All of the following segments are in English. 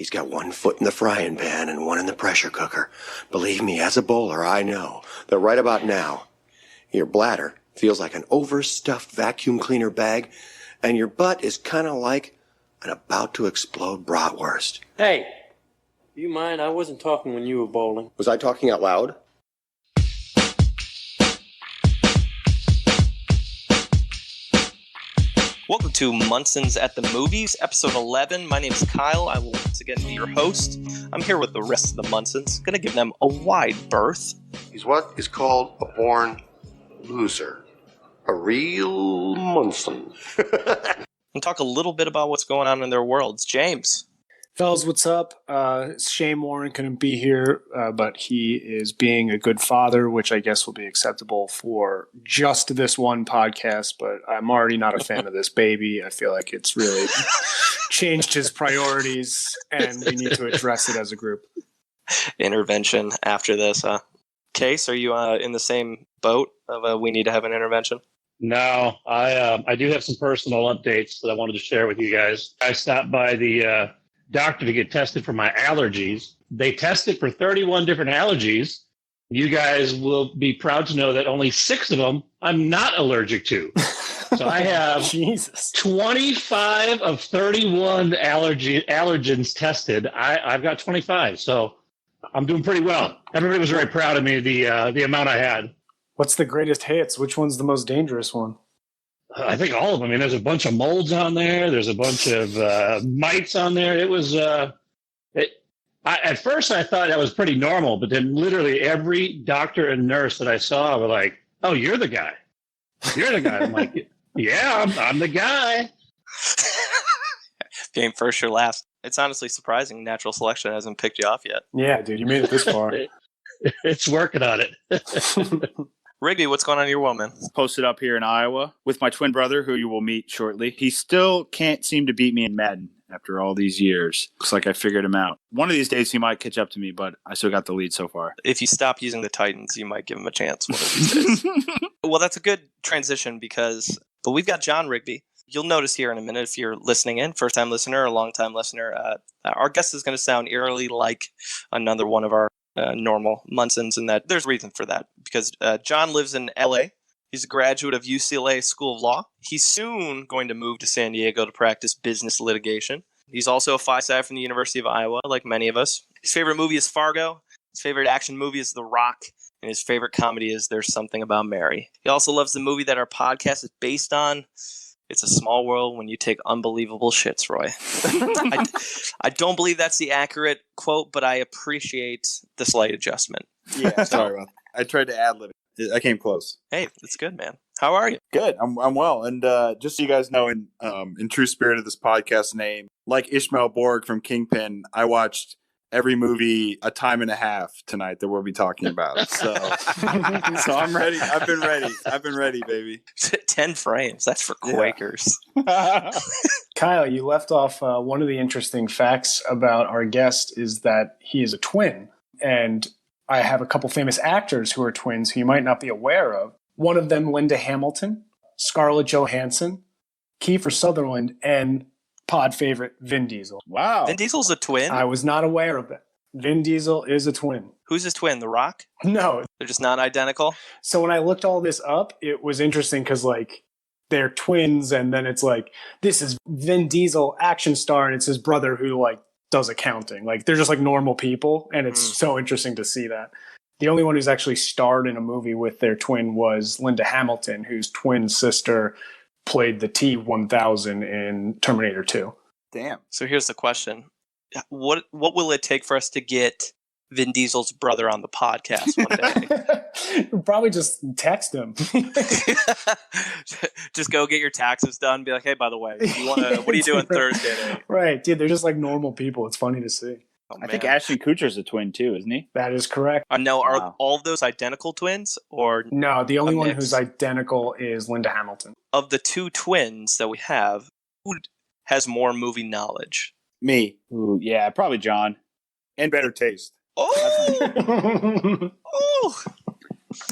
He's got one foot in the frying pan and one in the pressure cooker. Believe me, as a bowler, I know that right about now, your bladder feels like an overstuffed vacuum cleaner bag, and your butt is kind of like an about-to-explode bratwurst. Hey, you mind? I wasn't talking when you were bowling. Was I talking out loud? Welcome to Munson's at the Movies, episode 11. My name is Kyle. I will once again be your host. I'm here with the rest of the Munsons. Going to give them a wide berth. He's what is called a born loser. A real Munson. And talk a little bit about what's going on in their worlds. James. Fellas, what's up? Shane Warren couldn't be here, but he is being a good father, which I guess will be acceptable for just this one podcast, but I'm already not a fan of this baby. I feel like it's really changed his priorities, and we need to address it as a group. Intervention after this. Case, are you in the same boat of we need to have an intervention? No, I do have some personal updates that I wanted to share with you guys. I stopped by the doctor to get tested for my allergies. They tested for 31 different allergies. You guys will be proud to know that only 6 of them I'm not allergic to. So I have 25 of 31 allergens tested. I've got 25, so I'm doing pretty well. Everybody was very proud of me, the amount I had. What's the greatest hits? Which one's the most dangerous one? I think all of them. I mean, there's a bunch of molds on there. There's a bunch of mites on there. It was, at first I thought that was pretty normal, but then literally every doctor and nurse that I saw were like, oh, you're the guy. You're the guy. I'm like, yeah, I'm the guy. Game first or last. It's honestly surprising natural selection hasn't picked you off yet. Yeah, dude, you made it this far. It's working on it. Rigby, what's going on in your world, man? Posted up here in Iowa with my twin brother, who you will meet shortly. He still can't seem to beat me in Madden after all these years. Looks like I figured him out. One of these days he might catch up to me, but I still got the lead so far. If you stop using the Titans, you might give him a chance one of these days. Well, that's a good transition but we've got John Rigby. You'll notice here in a minute if you're listening in, first-time listener or long-time listener, our guest is going to sound eerily like another one of our normal Munsons, and that there's reason for that because John lives in LA. He's a graduate of UCLA School of Law. He's soon going to move to San Diego to practice business litigation. He's also a phi-sci from the University of Iowa, like many of us. His favorite movie is Fargo. His favorite action movie is The Rock. And his favorite comedy is There's Something About Mary. He also loves the movie that our podcast is based on. It's a small world when you take unbelievable shits, Roy. I don't believe that's the accurate quote, but I appreciate the slight adjustment. Yeah, sorry about that. I tried to ad-lib it. I came close. Hey, that's good, man. How are you? Good. I'm well. And just so you guys know, in true spirit of this podcast name, like Ishmael Borg from Kingpin, I watched every movie a time and a half tonight that we'll be talking about. So I'm ready. I've been ready, baby. 10 frames. That's for Quakers. Yeah. Kyle, you left off one of the interesting facts about our guest is that he is a twin. And I have a couple famous actors who are twins who you might not be aware of. One of them, Linda Hamilton, Scarlett Johansson, Kiefer Sutherland, and pod favorite, Vin Diesel. Wow. Vin Diesel's a twin? I was not aware of that. Vin Diesel is a twin. Who's his twin? The Rock? No. They're just not identical? So when I looked all this up, it was interesting because, like, they're twins, and then it's like, this is Vin Diesel, action star, and it's his brother who, like, does accounting. Like, they're just, like, normal people, and it's so interesting to see that. The only one who's actually starred in a movie with their twin was Linda Hamilton, whose twin sister played the T-1000 in Terminator 2. Damn. So here's the question. What will it take for us to get Vin Diesel's brother on the podcast one day? Probably just text him. Just go get your taxes done and be like, hey, by the way, what are you doing Thursday night? Right, dude, they're just like normal people. It's funny to see. Oh, I think Ashton Kutcher's a twin too, isn't he? That is correct. No, are all of those identical twins? Or no, the only one who's identical is Linda Hamilton. Of the 2 twins that we have, who has more movie knowledge? Me. Ooh, yeah, probably John. And better taste. Oh! Oh!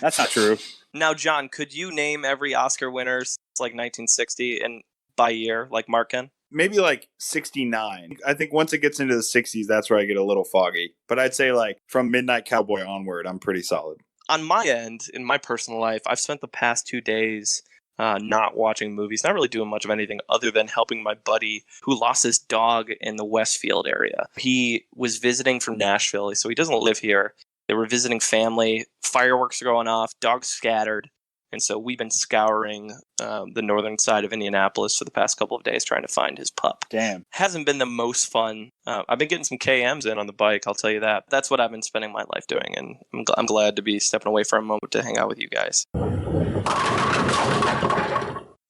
That's not true. Now, John, could you name every Oscar winner since like 1960 and by year, like Mark can? maybe like 69. I think once it gets into the 60s, that's where I get a little foggy. But I'd say like from Midnight Cowboy onward, I'm pretty solid. On my end, in my personal life, I've spent the past 2 days not watching movies, not really doing much of anything other than helping my buddy who lost his dog in the Westfield area. He was visiting from Nashville, so he doesn't live here. They were visiting family. Fireworks are going off. Dogs scattered. And so we've been scouring the northern side of Indianapolis for the past couple of days trying to find his pup. Damn. Hasn't been the most fun. I've been getting some KMs in on the bike, I'll tell you that. That's what I've been spending my life doing, and I'm glad to be stepping away for a moment to hang out with you guys.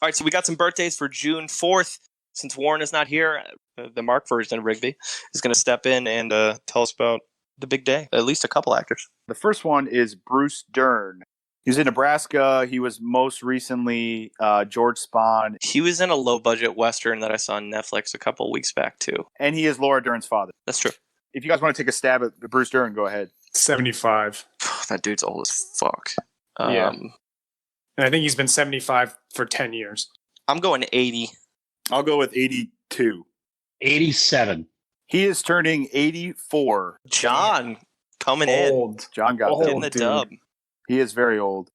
All right, so we got some birthdays for June 4th. Since Warren is not here, the Mark version of Rigby is going to step in and tell us about the big day, at least a couple actors. The first one is Bruce Dern. He was in Nebraska. He was most recently George Spahn. He was in a low-budget Western that I saw on Netflix a couple of weeks back, too. And he is Laura Dern's father. That's true. If you guys want to take a stab at Bruce Dern, go ahead. 75. That dude's old as fuck. Yeah. And I think he's been 75 for 10 years. I'm going 80. I'll go with 82. 87. He is turning 84. John coming Old. John got Old, that. Getting the dude. dub. He is very old.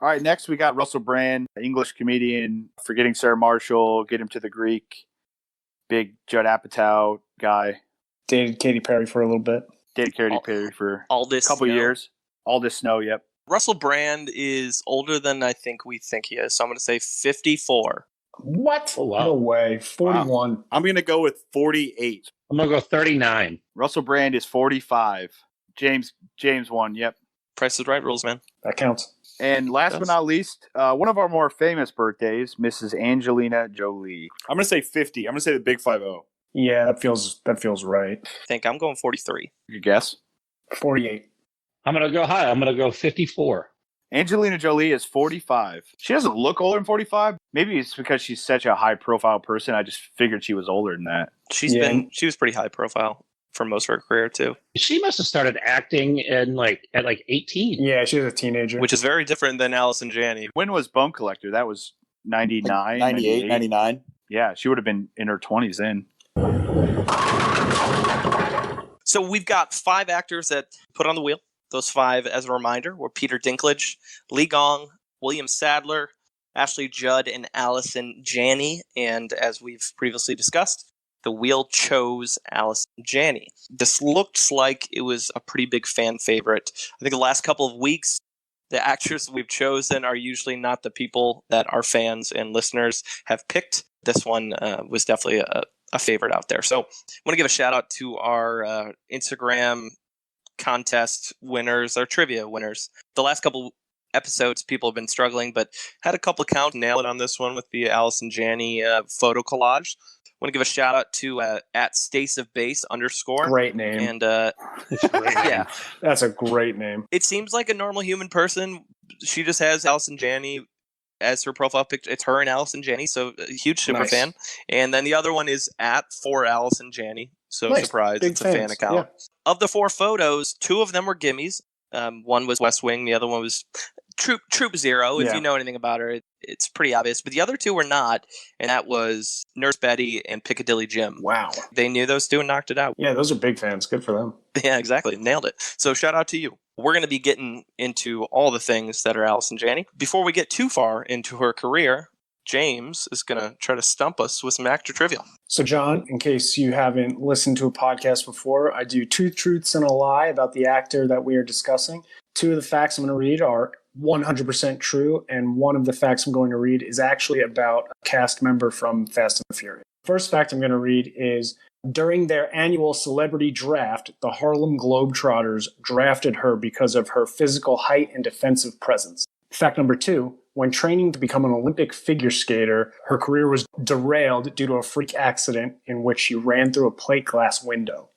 All right, next we got Russell Brand, English comedian, Forgetting Sarah Marshall, Get Him to the Greek, big Judd Apatow guy. Dated Katy Perry for a little bit. Dated Katy Perry for Aldous a couple Snow. years. Aldous Snow, yep. Russell Brand is older than I think we think he is, so I'm going to say 54. What? Oh, wow. No way. 41. I'm going to go with 48. I'm going to go 39. Russell Brand is 45. James won, yep. Price is Right rules, man. That counts. And last but not least, one of our more famous birthdays, Mrs. Angelina Jolie. I'm going to say 50. I'm going to say the big 5-0. Yeah, that feels right. I think I'm going 43. Your guess? 48. I'm going to go high. I'm going to go 54. Angelina Jolie is 45. She doesn't look older than 45. Maybe it's because she's such a high-profile person. I just figured she was older than that. She was pretty high profile for most of her career, too. She must have started acting at 18. Yeah, she was a teenager. Which is very different than Allison Janney. When was Bone Collector? That was 99? 98, 99. Yeah, she would have been in her 20s then. So we've got 5 actors that put on the wheel. Those 5, as a reminder, were Peter Dinklage, Lee Gong, William Sadler, Ashley Judd, and Allison Janney. And as we've previously discussed, the wheel chose Allison Janney. This looked like it was a pretty big fan favorite. I think the last couple of weeks, the actors we've chosen are usually not the people that our fans and listeners have picked. This one was definitely a favorite out there. So I want to give a shout out to our Instagram contest winners, our trivia winners. The last couple episodes, people have been struggling, but had a couple accounts nail it on this one with the Allison Janney photo collage. I want to give a shout out to at Stace of Base _. Great name. And yeah, That's a great name. it seems like a normal human person. She just has Allison Janney as her profile picture. It's her and Allison Janney, so a huge super Nice. fan. And then the other one is at for Allison Janney. So Nice. surprise, Big it's a fan fans. account. Yeah. Of the 4 photos, 2 of them were gimmies. One was West Wing, the other one was Troop Zero. If Yeah. you know anything about her, it's pretty obvious. But the other 2 were not, and that was Nurse Betty and Piccadilly Jim. Wow. They knew those 2 and knocked it out. Yeah, those are big fans. Good for them. Yeah, exactly. Nailed it. So shout out to you. We're going to be getting into all the things that are Allison Janney. Before we get too far into her career, James is going to try to stump us with some actor trivia. So, John, in case you haven't listened to a podcast before, I do 2 truths and a lie about the actor that we are discussing. 2 of the facts I'm going to read are 100% true, and one of the facts I'm going to read is actually about a cast member from Fast and the Furious. First fact I'm going to read is, during their annual celebrity draft, the Harlem Globetrotters drafted her because of her physical height and defensive presence. Fact number 2, when training to become an Olympic figure skater, her career was derailed due to a freak accident in which she ran through a plate glass window.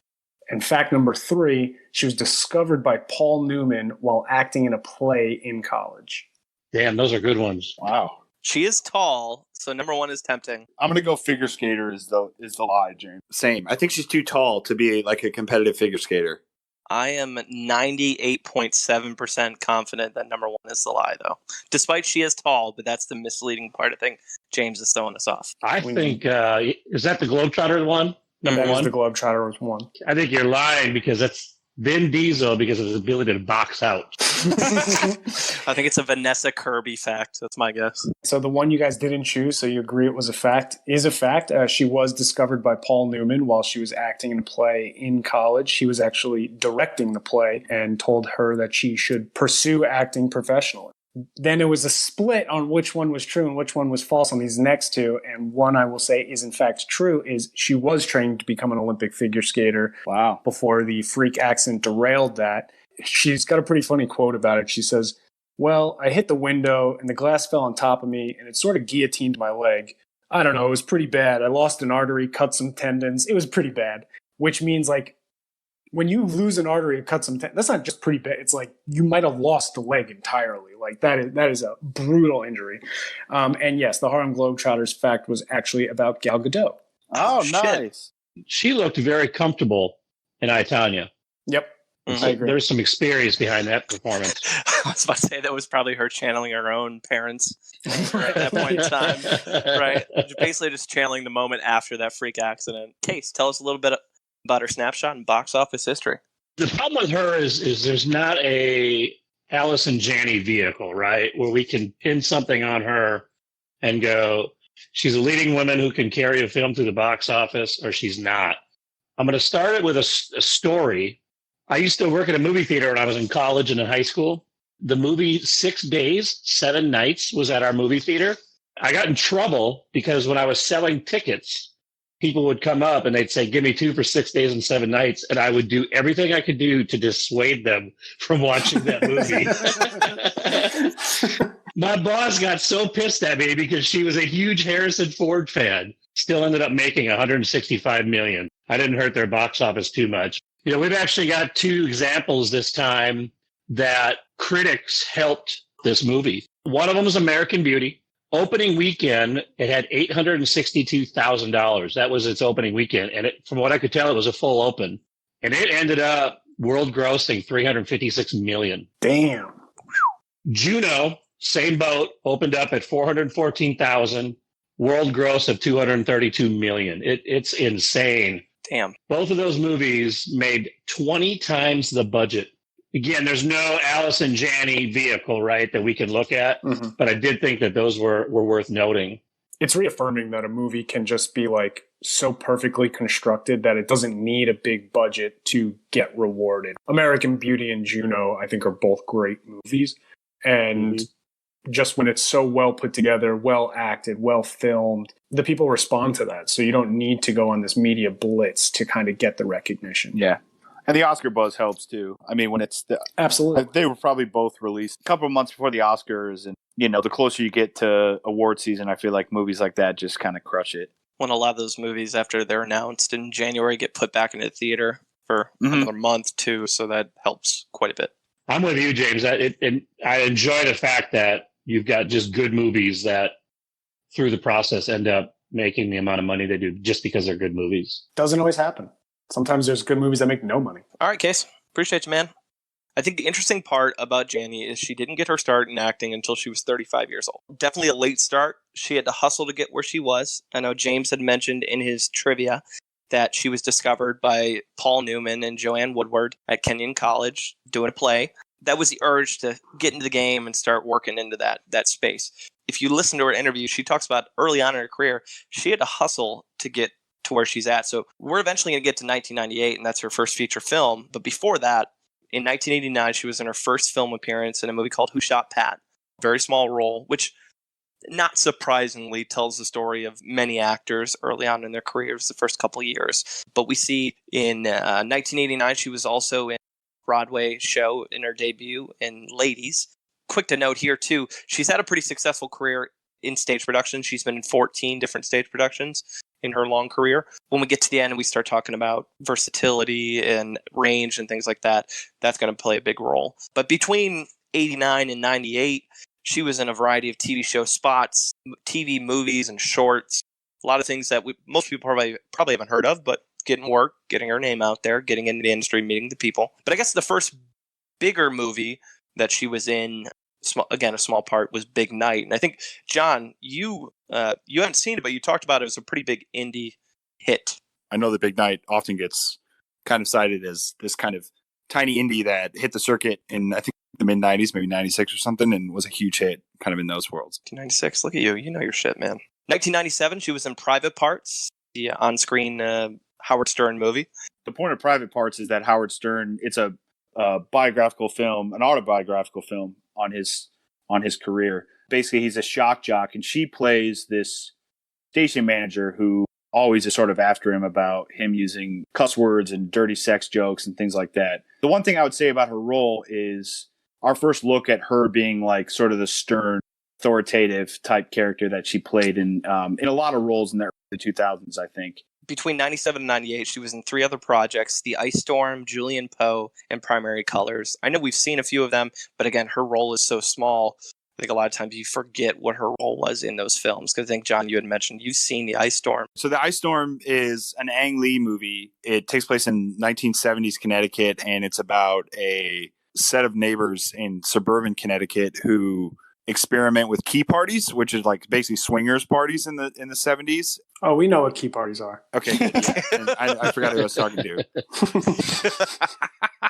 And fact number 3, she was discovered by Paul Newman while acting in a play in college. Damn, those are good ones. Wow. She is tall, so number 1 is tempting. I'm going to go figure skater is the lie, James. Same. I think she's too tall to be like a competitive figure skater. I am 98.7% confident that number 1 is the lie, though. Despite she is tall, but that's the misleading part. I think James is throwing us off. I think, is that the Globetrotter one? Number That is one? the Globetrotter one. I think you're lying because that's Vin Diesel because of his ability to box out. I think it's a Vanessa Kirby fact. That's my guess. So the one you guys didn't choose, so you agree it was a fact, is a fact. She was discovered by Paul Newman while she was acting in a play in college. He was actually directing the play and told her that she should pursue acting professionally. Then it was a split on which one was true and which one was false on these next two. And one I will say is in fact true is she was trained to become an Olympic figure skater. Wow. Before the freak accident derailed that. She's got a pretty funny quote about it. She says, "Well, I hit the window and the glass fell on top of me and it sort of guillotined my leg. I don't know, it was pretty bad. I lost an artery, cut some tendons. It was pretty bad." Which means like when you lose an artery or cut some tendons, that's not just pretty bad. It's like you might have lost the leg entirely. Like that is a brutal injury. And yes, the Harlem Globetrotters fact was actually about Gal Gadot. Oh, Shit. nice. She looked very comfortable in I, Tonya. Yep. Mhm. I agree. There's some experience behind that performance. I was about to say that was probably her channeling her own parents at that point in time, right? Basically just channeling the moment after that freak accident. Case, tell us a little bit about her snapshot and box office history. The problem with her is there's not a Allison Janney vehicle, right? Where we can pin something on her and go, she's a leading woman who can carry a film through the box office, or she's not. I'm going to start it with a story. I used to work at a movie theater when I was in college and in high school. The movie 6 Days, 7 Nights was at our movie theater. I got in trouble because when I was selling tickets, people would come up and they'd say, "Give me 2 for 6 days and 7 nights." And I would do everything I could do to dissuade them from watching that movie. My boss got so pissed at me because she was a huge Harrison Ford fan. Still ended up making $165 million. I didn't hurt their box office too much. You know, we've actually got 2 examples this time that critics helped this movie. One of them was American Beauty. Opening weekend, it had $862,000. That was its opening weekend. And from what I could tell, it was a full open. And it ended up world grossing $356 million. Damn. Juno, same boat, opened up at $414,000, world gross of $232 million. It's insane. Damn. Both of those movies made 20 times the budget. Again, there's no Allison Janney vehicle, right, that we can look at. Mm-hmm. But I did think that those were worth noting. It's reaffirming that a movie can just be like so perfectly constructed that it doesn't need a big budget to get rewarded. American Beauty and Juno, I think, are both great movies. And just when it's so well put together, well acted, well filmed, the people respond to that. So you don't need to go on this media blitz to kind of get the recognition. Yeah. And the Oscar buzz helps too. I mean, when it's Absolutely. they were probably both released a couple of months before the Oscars, and you know, the closer you get to award season, I feel like movies like that just kind of crush it. When a lot of those movies, after they're announced in January, get put back into the theater for another month too, so that helps quite a bit. I'm with you, James. I enjoy the fact that you've got just good movies that, through the process, end up making the amount of money they do just because they're good movies. Doesn't always happen. Sometimes there's good movies that make no money. All right, Case. Appreciate you, man. I think the interesting part about Janney is she didn't get her start in acting until she was 35 years old. Definitely a late start. She had to hustle to get where she was. I know James had mentioned in his trivia that she was discovered by Paul Newman and Joanne Woodward at Kenyon College doing a play. That was the urge to get into the game and start working into that space. If you listen to her interview, she talks about early on in her career, she had to hustle to get to where she's at. So we're eventually going to get to 1998, and that's her first feature film. But before that, in 1989, she was in her first film appearance in a movie called Who Shot Pat? Very small role, which not surprisingly tells the story of many actors early on in their careers, the first couple of years. But we see in 1989, she was also in a Broadway show in her debut in Ladies. Quick to note here, too, she's had a pretty successful career in stage production. She's been in 14 different stage productions in her long career. When we get to the end and we start talking about versatility and range and things like that, that's going to play a big role. But between 89 and 98, she was in a variety of TV show spots, TV movies and shorts, a lot of things that most people probably haven't heard of, but getting work, getting her name out there, getting into the industry, meeting the people. But I guess the first bigger movie that she was in, again, a small part, was Big Night. And I think, John, you haven't seen it, but you talked about it as a pretty big indie hit. I know that Big Night often gets kind of cited as this kind of tiny indie that hit the circuit in, I think, the mid-90s, maybe 96 or something, and was a huge hit kind of in those worlds. 1996, look at you. You know your shit, man. 1997, she was in Private Parts, the on-screen Howard Stern movie. The point of Private Parts is that Howard Stern, it's a biographical film, an autobiographical film on his career. Basically, he's a shock jock, and she plays this station manager who always is sort of after him about him using cuss words and dirty sex jokes and things like that. The one thing I would say about her role is our first look at her being like sort of the stern, authoritative type character that she played in a lot of roles in the early 2000s, I think. Between 97 and 98, she was in 3 other projects: The Ice Storm, Julian Poe, and Primary Colors. I know we've seen a few of them, but again, her role is so small. I think a lot of times you forget what her role was in those films. Because I think, John, you had mentioned you've seen The Ice Storm. So The Ice Storm is an Ang Lee movie. It takes place in 1970s Connecticut, and it's about a set of neighbors in suburban Connecticut who experiment with key parties, which is like basically swingers parties in the 70s. Oh, we know what key parties are. Okay, yeah. And I forgot who I was talking to.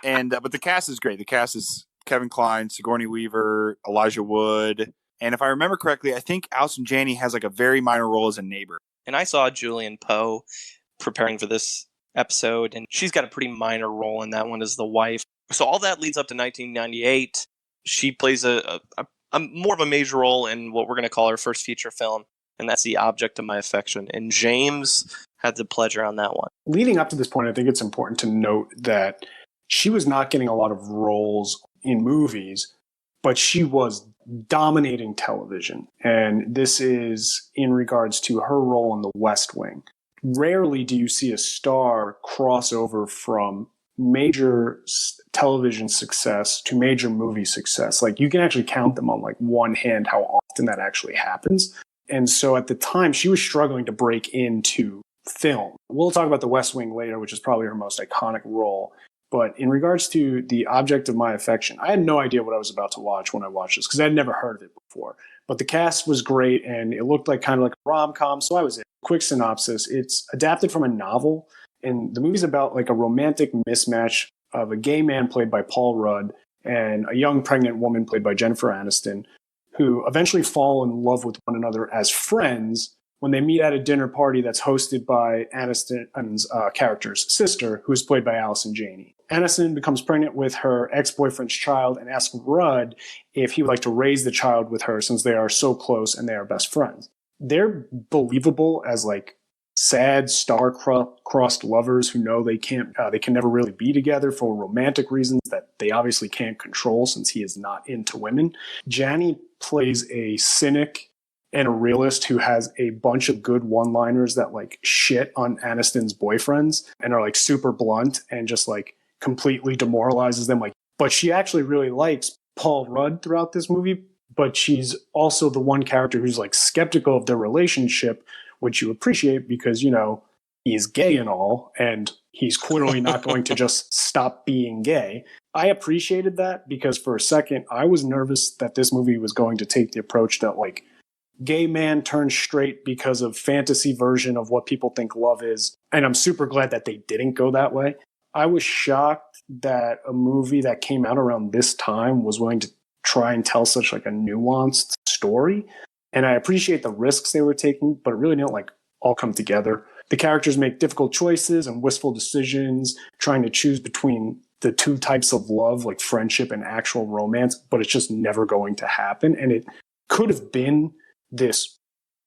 And but the cast is great. The cast is Kevin Kline, Sigourney Weaver, Elijah Wood, and if I remember correctly, I think Allison Janney has like a very minor role as a neighbor. And I saw Julian Poe preparing for this episode, and she's got a pretty minor role in that one as the wife. So all that leads up to 1998. She plays a more of a major role in what we're going to call her first feature film, and that's The Object of My Affection. And James had the pleasure on that one. Leading up to this point, I think it's important to note that she was not getting a lot of roles in movies, but she was dominating television. And this is in regards to her role in The West Wing. Rarely do you see a star cross over from major television success to major movie success. Like, you can actually count them on like one hand how often that actually happens. And so at the time, she was struggling to break into film. We'll talk about The West Wing later, which is probably her most iconic role. But in regards to The Object of My Affection, I had no idea what I was about to watch when I watched this because I had never heard of it before. But the cast was great, and it looked like kind of like a rom-com, so I was in. Quick synopsis: it's adapted from a novel, and the movie's about like a romantic mismatch of a gay man played by Paul Rudd and a young pregnant woman played by Jennifer Aniston, who eventually fall in love with one another as friends when they meet at a dinner party that's hosted by Aniston's character's sister, who is played by Allison Janney. Aniston becomes pregnant with her ex-boyfriend's child and asks Rudd if he would like to raise the child with her since they are so close and they are best friends. They're believable as like sad, star-crossed lovers who know they can never really be together for romantic reasons that they obviously can't control since he is not into women. Janney plays a cynic and a realist who has a bunch of good one-liners that like shit on Aniston's boyfriends and are like super blunt and just like completely demoralizes them. Like, but she actually really likes Paul Rudd throughout this movie, but she's also the one character who's like skeptical of their relationship, which you appreciate because, you know, he's gay and all, and he's clearly not going to just stop being gay. I appreciated that because for a second, I was nervous that this movie was going to take the approach that like gay man turns straight because of fantasy version of what people think love is. And I'm super glad that they didn't go that way. I was shocked that a movie that came out around this time was willing to try and tell such like a nuanced story. And I appreciate the risks they were taking, but it really didn't like all come together. The characters make difficult choices and wistful decisions, trying to choose between the two types of love, like friendship and actual romance, but it's just never going to happen. And it could have been this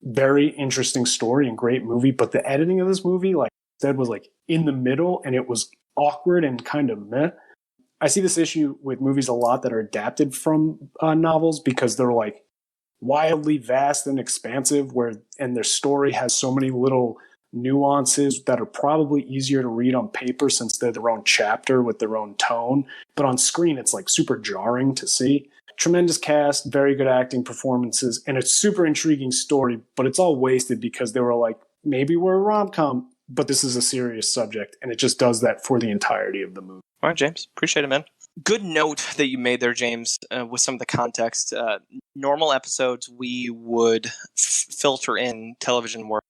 very interesting story and great movie, but the editing of this movie, like I said, was like in the middle and it was awkward and kind of meh. I see this issue with movies a lot that are adapted from novels because they're like wildly vast and expansive and their story has so many little nuances that are probably easier to read on paper since they're their own chapter with their own tone. But on screen, it's like super jarring to see. Tremendous cast, very good acting performances, and a super intriguing story, but it's all wasted because they were like, maybe we're a rom-com. but this is a serious subject, and it just does that for the entirety of the movie. All right, James. Appreciate it, man. Good note that you made there, James, with some of the context. Normal episodes, we would filter in television work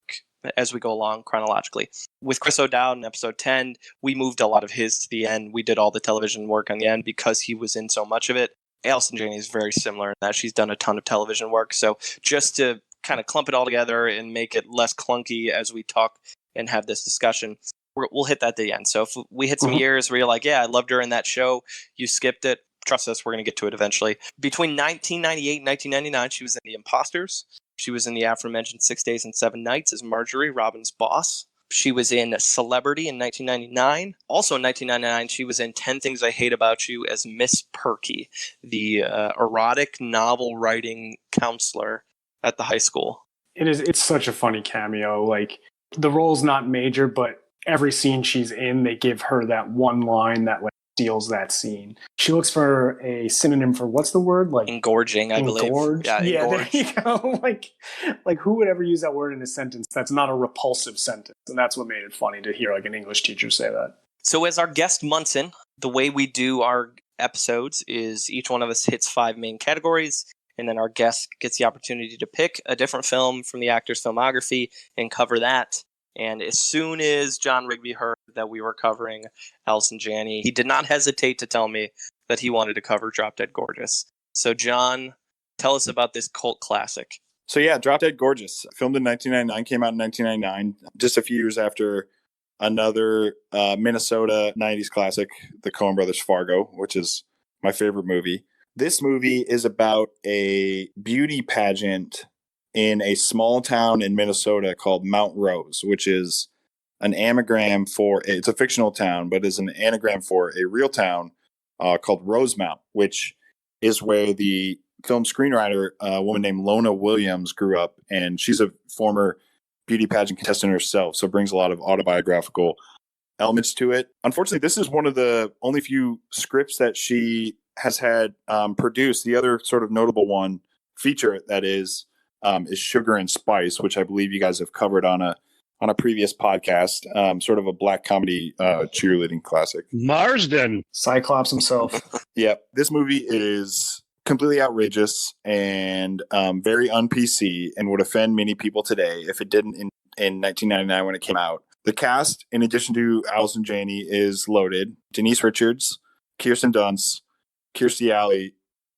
as we go along chronologically. With Chris O'Dowd in episode 10, we moved a lot of his to the end. We did all the television work on the end because he was in so much of it. Allison Janney is very similar in that she's done a ton of television work. So just to kind of clump it all together and make it less clunky as we talk and have this discussion, we'll hit that at the end. So if we hit some years where you're like, yeah, I loved her in that show, you skipped it, trust us, we're going to get to it eventually. Between 1998 and 1999, she was in The Imposters. She was in the aforementioned 6 Days and 7 Nights as Marjorie, Robin's boss. She was in Celebrity in 1999. Also in 1999, she was in 10 Things I Hate About You as Miss Perky, the erotic novel writing counselor at the high school. It's such a funny cameo. Like, the role's not major, but every scene she's in, they give her that one line that like steals that scene. She looks for a synonym for, what's the word? Like engorging, I believe. Yeah, there you go. Like who would ever use that word in a sentence that's not a repulsive sentence? And that's what made it funny to hear like an English teacher say that. So as our guest Munson, the way we do our episodes is each one of us hits 5 main categories, and then our guest gets the opportunity to pick a different film from the actor's filmography and cover that. And as soon as John Rigby heard that we were covering Allison Janney, he did not hesitate to tell me that he wanted to cover Drop Dead Gorgeous. So, John, tell us about this cult classic. So, yeah, Drop Dead Gorgeous, filmed in 1999, came out in 1999, just a few years after another Minnesota 90s classic, the Coen Brothers' Fargo, which is my favorite movie. This movie is about a beauty pageant in a small town in Minnesota called Mount Rose, which is an anagram for, it's a fictional town, but is an anagram for a real town called Rosemount, which is where the film screenwriter, a woman named Lona Williams, grew up. And she's a former beauty pageant contestant herself, so it brings a lot of autobiographical elements to it. Unfortunately, this is one of the only few scripts that she has had produced. The other sort of notable one, feature that is Sugar and Spice, which I believe you guys have covered on a previous podcast, sort of a black comedy cheerleading classic. Marsden. Cyclops himself. Yeah, this movie is completely outrageous and very un-PC and would offend many people today if it didn't in 1999 when it came out. The cast, in addition to Allison Janney, is loaded. Denise Richards, Kirsten Dunst, Kirstie Alley,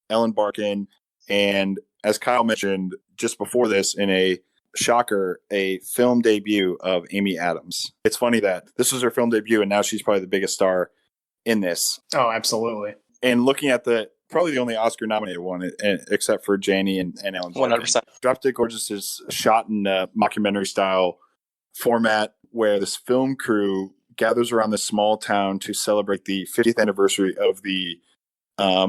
Ellen Barkin, and as Kyle mentioned just before this, in a shocker, a film debut of Amy Adams. It's funny that this was her film debut and now she's probably the biggest star in this. Oh, absolutely. And looking at probably the only Oscar nominated one, except for Janney and Ellen Barkin. 100%. Drop Dead Gorgeous is shot in a mockumentary style format where this film crew gathers around this small town to celebrate the 50th anniversary of the I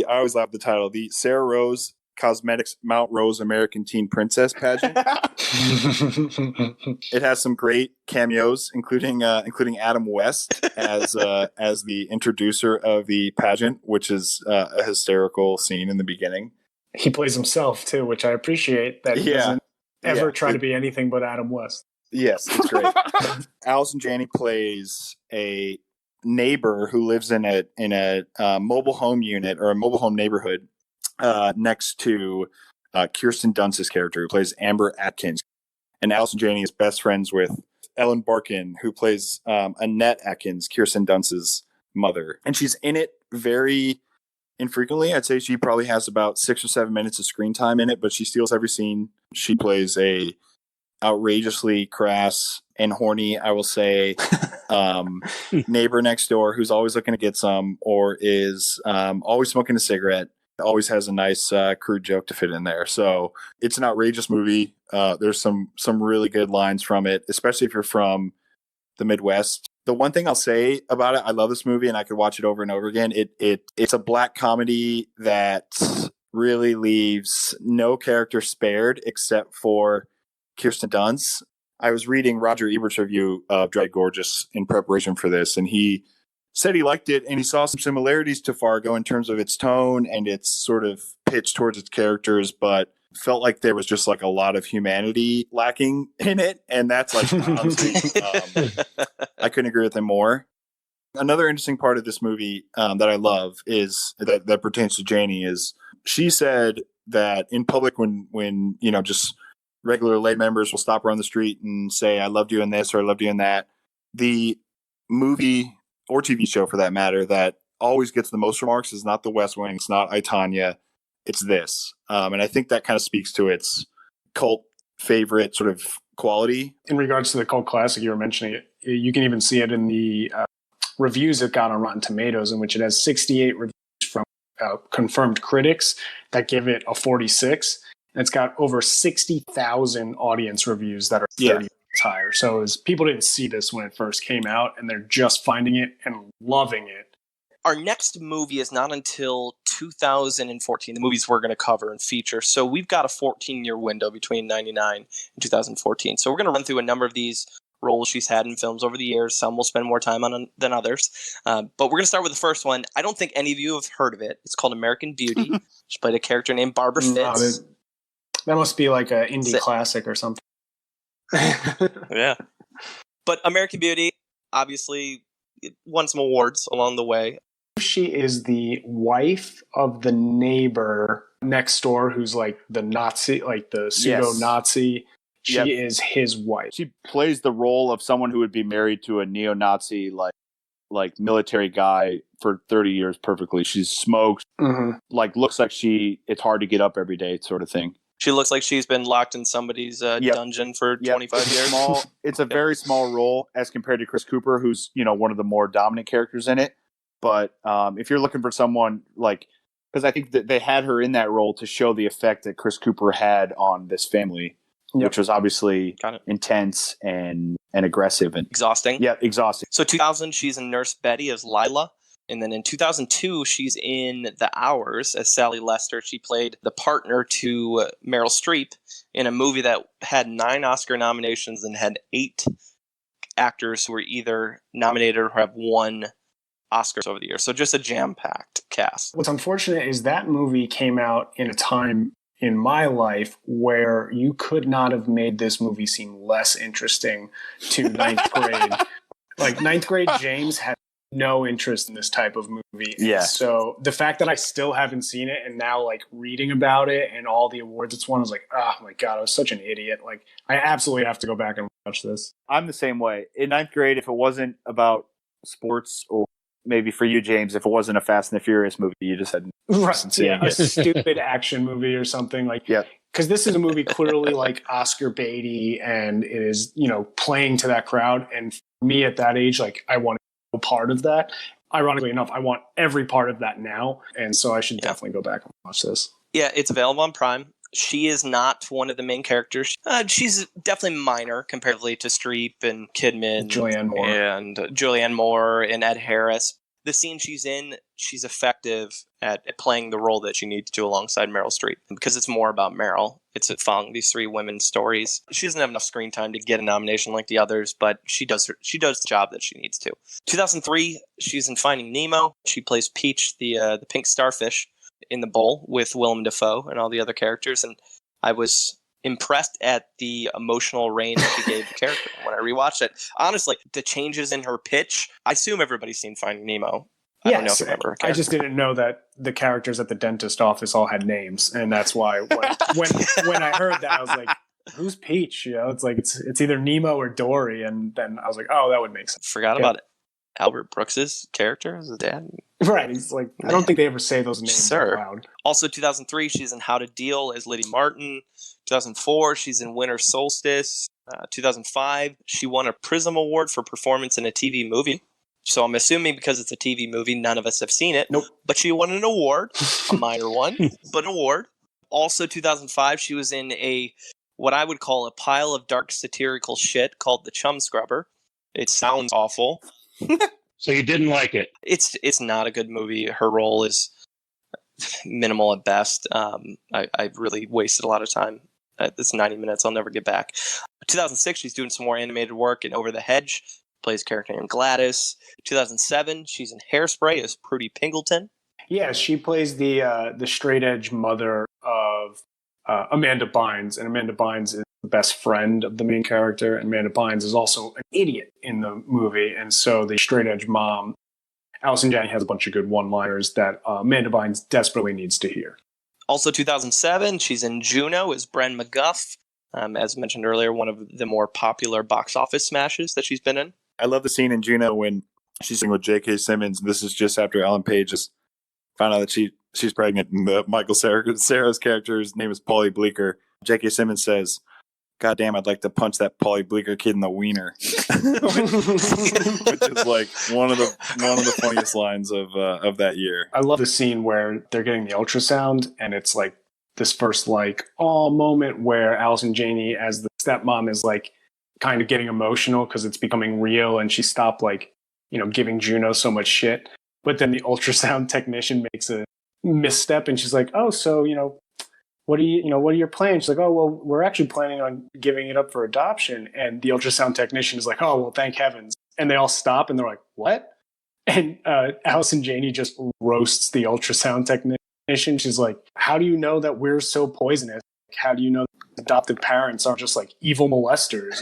always laugh at the title, the Sarah Rose Cosmetics Mount Rose American Teen Princess pageant. It has some great cameos, including Adam West as the introducer of the pageant, which is a hysterical scene in the beginning. He plays himself too, which I appreciate. That he doesn't ever try to be anything but Adam West. Yes, it's great. Allison Janney plays a neighbor who lives in a mobile home unit or a mobile home neighborhood next to Kirsten Dunst's character, who plays Amber Atkins. And Allison Janney is best friends with Ellen Barkin, who plays Annette Atkins, Kirsten Dunst's mother. And she's in it very infrequently. I'd say she probably has about 6 or 7 minutes of screen time in it, but she steals every scene. She plays a outrageously crass and horny, I will say, neighbor next door who's always looking to get some, or is always smoking a cigarette, always has a nice crude joke to fit in there. So it's an outrageous movie. There's some really good lines from it, especially if you're from the Midwest. The one thing I'll say about it, I love this movie and I could watch it over and over again. It's a black comedy that really leaves no character spared except for Kirsten Dunst. I was reading Roger Ebert's review of Drop Dead Gorgeous in preparation for this, and he said he liked it and he saw some similarities to Fargo in terms of its tone and its sort of pitch towards its characters, but felt like there was just like a lot of humanity lacking in it. And that's like, honestly, I couldn't agree with him more. Another interesting part of this movie that I love is that pertains to Janney is she said that in public when you know, just regular lay members will stop her on the street and say, I loved you in this or I loved you in that. The movie or TV show for that matter that always gets the most remarks is not The West Wing. It's not I, Tonya. It's this. And I think that kind of speaks to its cult favorite sort of quality. In regards to the cult classic you were mentioning, you can even see it in the reviews it got on Rotten Tomatoes, in which it has 68 reviews from confirmed critics that give it a 46. And it's got over 60,000 audience reviews that are 30 higher. So people didn't see this when it first came out, and they're just finding it and loving it. Our next movie is not until 2014, the movies we're going to cover and feature. So we've got a 14-year window between 99 and 2014. So we're going to run through a number of these roles she's had in films over the years. Some we'll spend more time on than others. But we're going to start with the first one. I don't think any of you have heard of it. It's called American Beauty. She played a character named Barbara Fitz. That must be like an indie classic or something. Yeah. But American Beauty, obviously, won some awards along the way. She is the wife of the neighbor next door who's like the Nazi, like the pseudo-Nazi. She is his wife. She plays the role of someone who would be married to a neo-Nazi, like military guy for 30 years perfectly. She's smoked, like looks like it's hard to get up every day sort of thing. She looks like she's been locked in somebody's dungeon for 25 years. It's a very small role as compared to Chris Cooper, who's, you know, one of the more dominant characters in it. But if you're looking for someone like, because I think that they had her in that role to show the effect that Chris Cooper had on this family, which was obviously intense and aggressive and exhausting. Yeah, exhausting. So 2000, she's in Nurse Betty as Lila. And then in 2002, she's in The Hours as Sally Lester. She played the partner to Meryl Streep in a movie that had 9 Oscar nominations and had 8 actors who were either nominated or have won Oscars over the years. So just a jam-packed cast. What's unfortunate is that movie came out in a time in my life where you could not have made this movie seem less interesting to ninth grade. Like ninth grade James had no interest in this type of movie. Yeah. So the fact that I still haven't seen it and now like reading about it and all the awards it's won, I was like, oh my God, I was such an idiot. Like I absolutely have to go back and watch this. I'm the same way. In ninth grade, if it wasn't about sports, or maybe for you, James, if it wasn't a Fast and the Furious movie, you just had a stupid action movie or something like. Yeah. Because this is a movie clearly like Oscar baity, and it is, you know, playing to that crowd. And for me at that age, like I want part of that. Ironically enough, I want every part of that now, and so I should definitely go back and watch this. Yeah, it's available on Prime. She is not one of the main characters. She's definitely minor comparatively to Streep and Kidman, Julianne Moore and Ed Harris. The scene she's in, she's effective at playing the role that she needs to alongside Meryl Streep, because it's more about Meryl. It's following these 3 women's stories. She doesn't have enough screen time to get a nomination like the others, but she does the job that she needs to. 2003, she's in Finding Nemo. She plays Peach, the pink starfish, in the bowl with Willem Dafoe and all the other characters, and I was impressed at the emotional range she gave the character when I rewatched it. Honestly, the changes in her pitch, I assume everybody's seen Finding Nemo. I don't know if you remember her character. I just didn't know that the characters at the dentist office all had names, and that's why when I heard that, I was like, who's Peach? You know, it's like it's either Nemo or Dory, and then I was like, oh, that would make sense. Forgot about Albert Brooks's character as his dad. Right. He's like, I don't think they ever say those names out loud. Also, 2003, she's in How to Deal as Liddy Martin. 2004, she's in Winter Solstice. 2005, she won a Prism Award for performance in a TV movie. So I'm assuming because it's a TV movie, none of us have seen it. Nope. But she won an award, a minor one, but an award. Also, 2005, she was in what I would call a pile of dark satirical shit called The Chum Scrubber. It sounds awful. So you didn't like it? It's not a good movie. Her role is minimal at best. I really wasted a lot of time. It's 90 minutes I'll never get back. 2006, she's doing some more animated work in Over the Hedge. Plays a character named Gladys. 2007, she's in Hairspray as Prudy Pingleton. Yeah, she plays the straight edge mother of Amanda Bynes, and Amanda Bynes is the best friend of the main character, and Amanda Bynes is also an idiot in the movie, and so the straight edge mom, Allison Janney, has a bunch of good one-liners that Amanda Bynes desperately needs to hear. Also 2007, she's in Juno as Bren McGuff. As mentioned earlier, one of the more popular box office smashes that she's been in. I love the scene in Juno when she's singing with J.K. Simmons. This is just after Ellen Page just found out that she's pregnant, and Michael Cera's character's name is Paulie Bleecker. J.K. Simmons says, "God damn, I'd like to punch that Paulie Bleecker kid in the wiener," which is like one of the funniest lines of that year. I love the scene where they're getting the ultrasound, and it's like this first like moment where Allison Janney as the stepmom is like kind of getting emotional because it's becoming real, and she stopped giving Juno so much shit. But then the ultrasound technician makes a misstep, and she's like, "Oh, so what are your plans?" She's like, "Oh, well, we're actually planning on giving it up for adoption." And the ultrasound technician is like, "Oh, well, thank heavens." And they all stop, and they're like, "What?" And Allison Janney just roasts the ultrasound technician. She's like, "How do you know that we're so poisonous? How do you know that adopted parents aren't just like evil molesters?"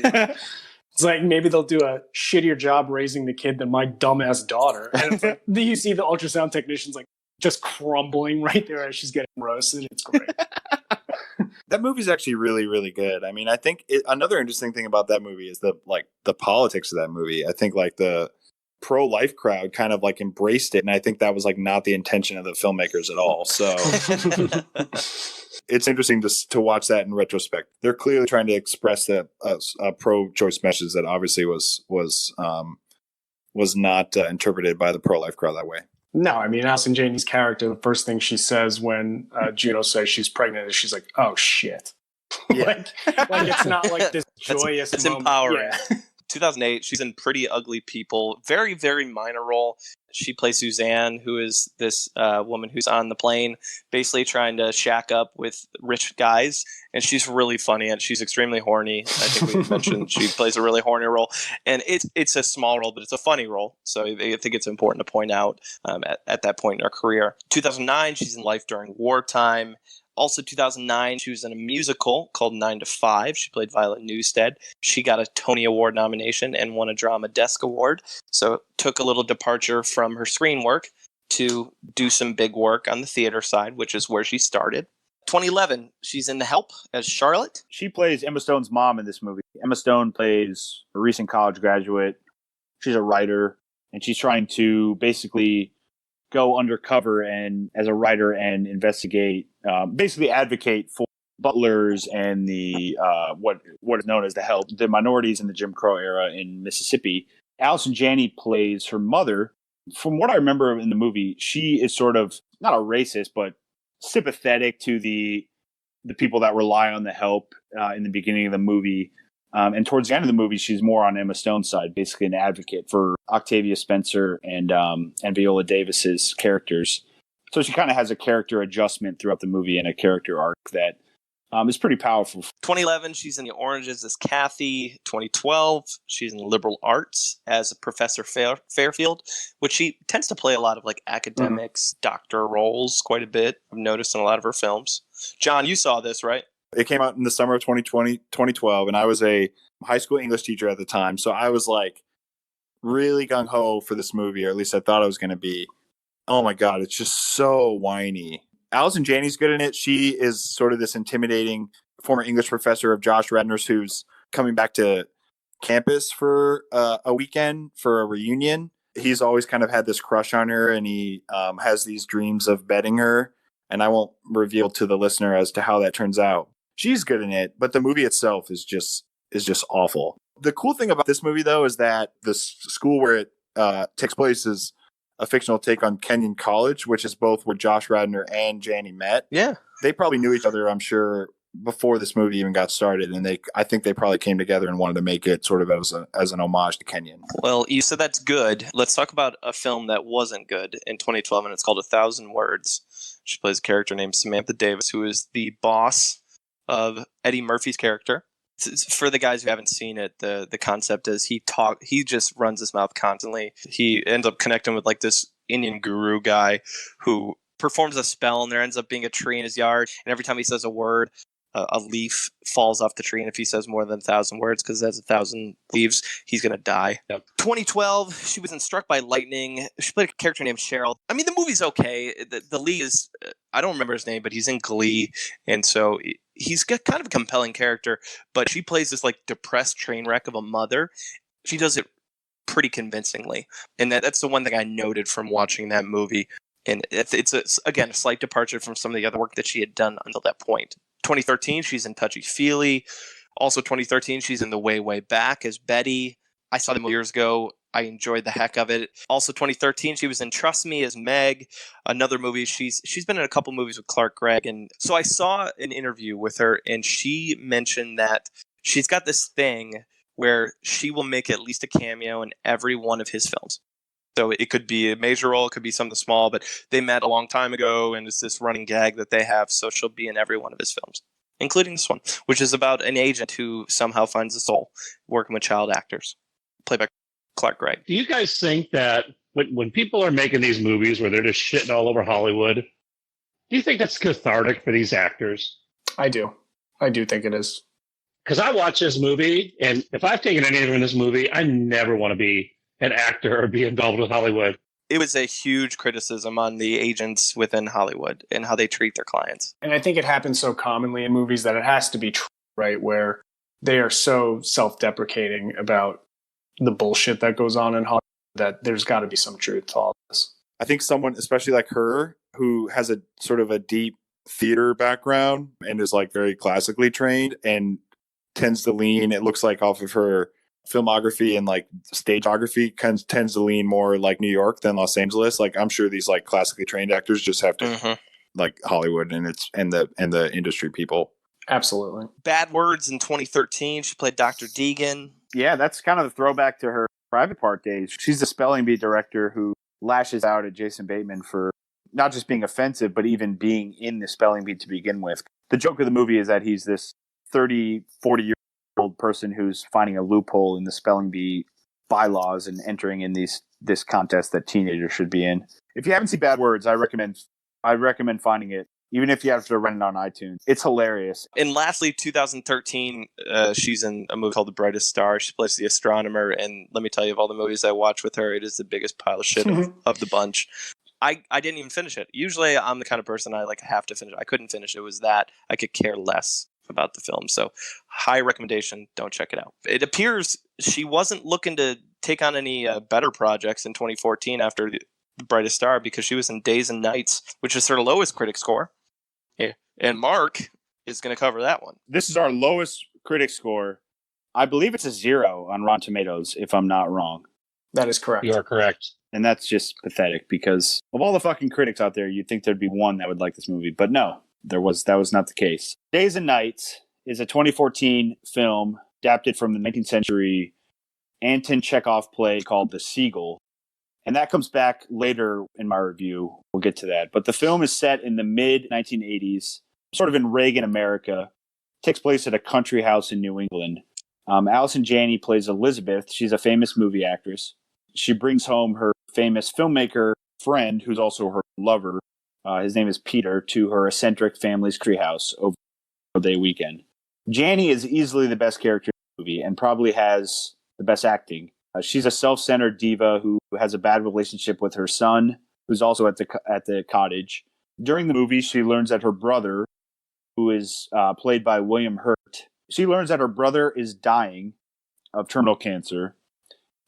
It's like, maybe they'll do a shittier job raising the kid than my dumbass daughter. And it's like, you see the ultrasound technician's like just crumbling right there as she's getting roasted. It's great. That movie's actually really, really good. I mean, I think another interesting thing about that movie is the politics of that movie. I think like the pro-life crowd kind of like embraced it, and I think that was like not the intention of the filmmakers at all. So it's interesting to watch that in retrospect. They're clearly trying to express a pro-choice message that obviously was not interpreted by the pro-life crowd that way. No, I mean, Allison Janney's character, the first thing she says when Juno says she's pregnant is she's like, "Oh shit." Yeah. like it's not like this joyous It's moment. empowering. Yeah. 2008, she's in Pretty Ugly People. Very, very minor role. She plays Suzanne, who is this woman who's on the plane, basically trying to shack up with rich guys. And she's really funny, and she's extremely horny. I think we mentioned she plays a really horny role. And it's a small role, but it's a funny role. So I think it's important to point out at that point in her career. 2009, she's in Life During Wartime. Also 2009, she was in a musical called 9 to 5. She played Violet Newstead. She got a Tony Award nomination and won a Drama Desk Award. So took a little departure from her screen work to do some big work on the theater side, which is where she started. 2011, she's in The Help as Charlotte. She plays Emma Stone's mom in this movie. Emma Stone plays a recent college graduate. She's a writer, and she's trying to basically go undercover and as a writer and investigate, basically advocate for butlers and the what is known as the help, the minorities in the Jim Crow era in Mississippi. Allison Janney plays her mother. From what I remember in the movie, she is sort of not a racist, but sympathetic to the people that rely on the help in the beginning of the movie. And towards the end of the movie, she's more on Emma Stone's side, basically an advocate for Octavia Spencer and Viola Davis's characters. So she kind of has a character adjustment throughout the movie and a character arc that is pretty powerful. 2011, she's in The Oranges as Kathy. 2012, she's in Liberal Arts as Professor Fairfield, which she tends to play a lot of like academics, doctor roles quite a bit. I've noticed in a lot of her films. John, you saw this, right? It came out in the summer of 2012, and I was a high school English teacher at the time. So I was like really gung-ho for this movie, or at least I thought I was going to be. Oh my God, it's just so whiny. Allison Janney's good in it. She is sort of this intimidating former English professor of Josh Radnor's who's coming back to campus for a weekend for a reunion. He's always kind of had this crush on her, and he has these dreams of bedding her. And I won't reveal to the listener as to how that turns out. She's good in it, but the movie itself is just awful. The cool thing about this movie, though, is that the school where it takes place is a fictional take on Kenyon College, which is both where Josh Radnor and Janney met. Yeah. They probably knew each other, I'm sure, before this movie even got started. And I think they probably came together and wanted to make it sort of as an homage to Kenyon. Well, you said that's good. Let's talk about a film that wasn't good in 2012, and it's called 1,000 Words. She plays a character named Samantha Davis, who is the boss of Eddie Murphy's character. For the guys who haven't seen it, the concept is he just runs his mouth constantly. He ends up connecting with like this Indian guru guy who performs a spell, and there ends up being a tree in his yard. And every time he says a word, a leaf falls off the tree, and if he says more than 1,000 words, because that's 1,000 leaves, he's going to die. Yep. 2012, she was in Struck by Lightning. She played a character named Cheryl. I mean, the movie's okay. The lead is, I don't remember his name, but he's in Glee, and so he's got kind of a compelling character, but she plays this like depressed train wreck of a mother. She does it pretty convincingly, and that's the one thing I noted from watching that movie. And it's again a slight departure from some of the other work that she had done until that point. 2013, she's in Touchy Feely. Also 2013, she's in The Way, Way Back as Betty. I saw the movie years ago. I enjoyed the heck of it. Also 2013, she was in Trust Me as Meg, another movie. She's been in a couple movies with Clark Gregg. And so I saw an interview with her, and she mentioned that she's got this thing where she will make at least a cameo in every one of his films. So it could be a major role, it could be something small, but they met a long time ago, and it's this running gag that they have, so she'll be in every one of his films, including this one, which is about an agent who somehow finds a soul working with child actors, played by Clark Gregg. Do you guys think that when people are making these movies where they're just shitting all over Hollywood, do you think that's cathartic for these actors? I do. I do think it is. Because I watch this movie, and if I've taken anything in this movie, I never want to be an actor or be involved with Hollywood. It was a huge criticism on the agents within Hollywood and how they treat their clients. And I think it happens so commonly in movies that it has to be true, right? Where they are so self-deprecating about the bullshit that goes on in Hollywood that there's got to be some truth to all this. I think someone, especially like her, who has a sort of a deep theater background and is like very classically trained and tends to lean, it looks like, off of her filmography and like stageography tends to lean more like New York than Los Angeles. Like I'm sure these like classically trained actors just have to like Hollywood and the industry people. Absolutely. Bad Words in 2013. She played Dr. Deegan. Yeah, that's kind of the throwback to her Private Part days. She's the spelling bee director who lashes out at Jason Bateman for not just being offensive, but even being in the spelling bee to begin with. The joke of the movie is that he's this 30, 40-year-old person who's finding a loophole in the spelling bee bylaws and entering in this contest that teenagers should be in. If you haven't seen Bad Words, I recommend finding it, even if you have to rent it on iTunes. It's hilarious. And lastly, 2013, she's in a movie called The Brightest Star. She plays the astronomer, and let me tell you, of all the movies I watch with her, it is the biggest pile of shit of the bunch. I didn't even finish it. Usually, I'm the kind of person I like have to finish it. I couldn't finish it. It was that I could care less about the film. So high recommendation. Don't check it out. It appears she wasn't looking to take on any better projects in 2014 after The Brightest Star, because she was in Days and Nights, which is her lowest critic score. Yeah. And Mark is going to cover that one. This is our lowest critic score. I believe it's a 0 on Rotten Tomatoes, if I'm not wrong. That is correct. You are correct. And that's just pathetic, because of all the fucking critics out there, you'd think there'd be one that would like this movie. But no, that was not the case. Days and Nights is a 2014 film adapted from the 19th century Anton Chekhov play called The Seagull. And that comes back later in my review. We'll get to that. But the film is set in the mid-1980s, sort of in Reagan America. It takes place at a country house in New England. Allison Janney plays Elizabeth. She's a famous movie actress. She brings home her famous filmmaker friend, who's also her lover. His name is Peter, to her eccentric family's treehouse over a day weekend. Janney is easily the best character in the movie and probably has the best acting. She's a self-centered diva who has a bad relationship with her son, who's also at the cottage. During the movie, she learns that her brother, who is played by William Hurt, she learns that her brother is dying of terminal cancer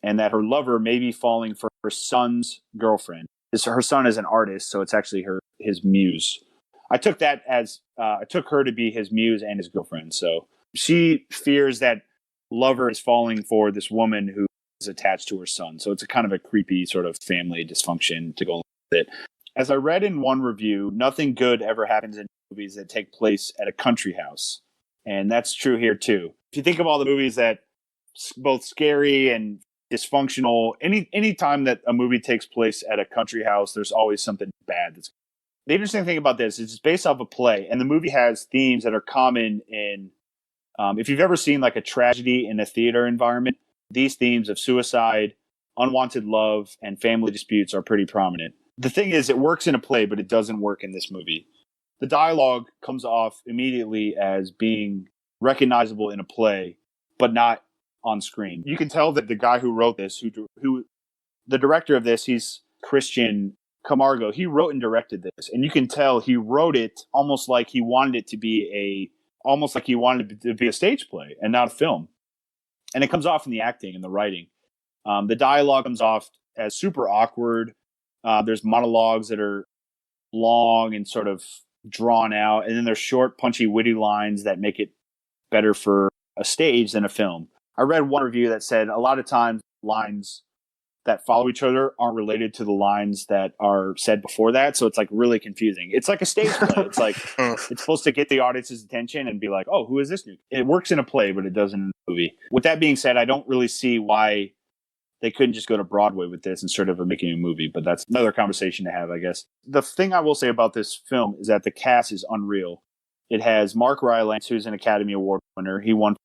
and that her lover may be falling for her son's girlfriend. Her son is an artist, so it's actually his muse. I took her to be his muse and his girlfriend. So she fears that lover is falling for this woman who is attached to her son. So it's a kind of a creepy sort of family dysfunction to go along with it. As I read in one review, nothing good ever happens in movies that take place at a country house. And that's true here too. If you think of all the movies that both scary and dysfunctional, any time that a movie takes place at a country house, there's always something bad. The interesting thing about this is it's based off a play, and the movie has themes that are common in, if you've ever seen like a tragedy in a theater environment, these themes of suicide, unwanted love, and family disputes are pretty prominent. The thing is, it works in a play, but it doesn't work in this movie. the dialogue comes off immediately as being recognizable in a play, but not on screen. You can tell that the guy who wrote this, who the director of this, he's Christian Camargo. He wrote and directed this, and you can tell he wrote it almost like he wanted it to be a stage play and not a film. And it comes off in the acting and the writing. The dialogue comes off as super awkward. There's monologues that are long and sort of drawn out, and then there's short, punchy, witty lines that make it better for a stage than a film. I read one review that said a lot of times lines that follow each other aren't related to the lines that are said before that, so it's like really confusing. It's like a stage play. It's like it's supposed to get the audience's attention and be like, oh, who is this new? It works in a play, but it doesn't in a movie. With that being said, I don't really see why they couldn't just go to Broadway with this instead of making a movie, but that's another conversation to have, I guess. The thing I will say about this film is that the cast is unreal. It has Mark Rylance, who's an Academy Award winner. He won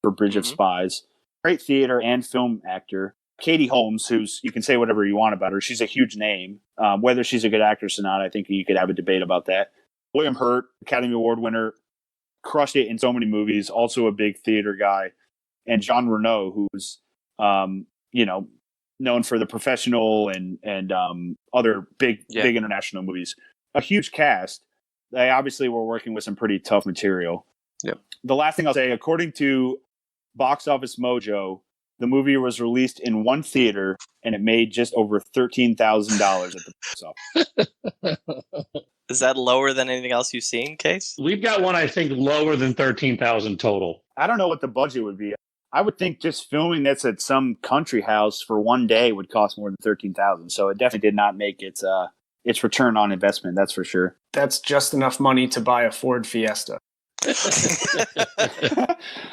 for Bridge of Spies. Great theater and film actor. Katie Holmes, who's, you can say whatever you want about her. She's a huge name. Whether she's a good actress or not, I think you could have a debate about that. William Hurt, Academy Award winner, crushed it in so many movies, also a big theater guy. And Jean Reno, who's, known for The Professional and other big international movies. A huge cast. They obviously were working with some pretty tough material. Yep. The last thing I'll say, according to Box Office Mojo, the movie was released in one theater and it made just over $13,000 at the box office. Is that lower than anything else you've seen, Case? We've got one, I think, lower than 13,000 total. I don't know what the budget would be. I would think just filming this at some country house for one day would cost more than $13,000. So it definitely did not make its return on investment. That's for sure. That's just enough money to buy a Ford Fiesta.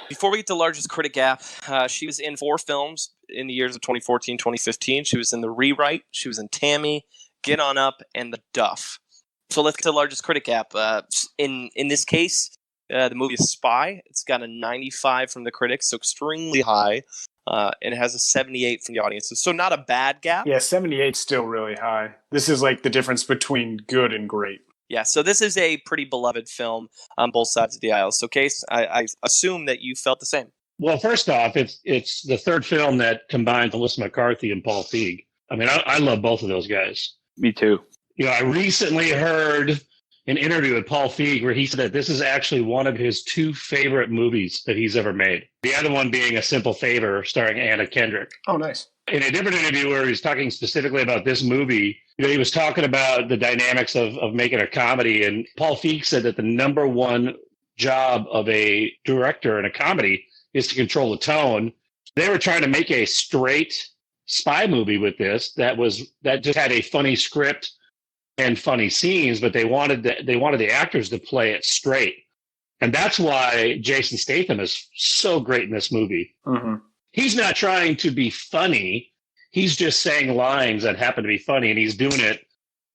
Before we get to largest critic gap, she was in 4 films in the years of 2014, 2015. She was in The Rewrite, she was in Tammy, Get On Up, and The Duff. So let's get to largest critic gap. In this case, the movie is Spy. It's got a 95 from the critics, so extremely high, and it has a 78 from the audiences. So not a bad gap. Yeah, 78 is still really high. This is like the difference between good and great. Yeah, so this is a pretty beloved film on both sides of the aisle. So, Case, I assume that you felt the same. Well, first off, it's the third film that combines Melissa McCarthy and Paul Feig. I mean, I love both of those guys. Me too. I recently heard an interview with Paul Feig where he said that this is actually one of his 2 favorite movies that he's ever made. The other one being A Simple Favor, starring Anna Kendrick. Oh, nice. In a different interview where he was talking specifically about this movie, he was talking about the dynamics of making a comedy. And Paul Feig said that the number one job of a director in a comedy is to control the tone. They were trying to make a straight spy movie with this that just had a funny script and funny scenes, but they wanted the actors to play it straight. And that's why Jason Statham is so great in this movie. Mm-hmm. He's not trying to be funny. He's just saying lines that happen to be funny, and he's doing it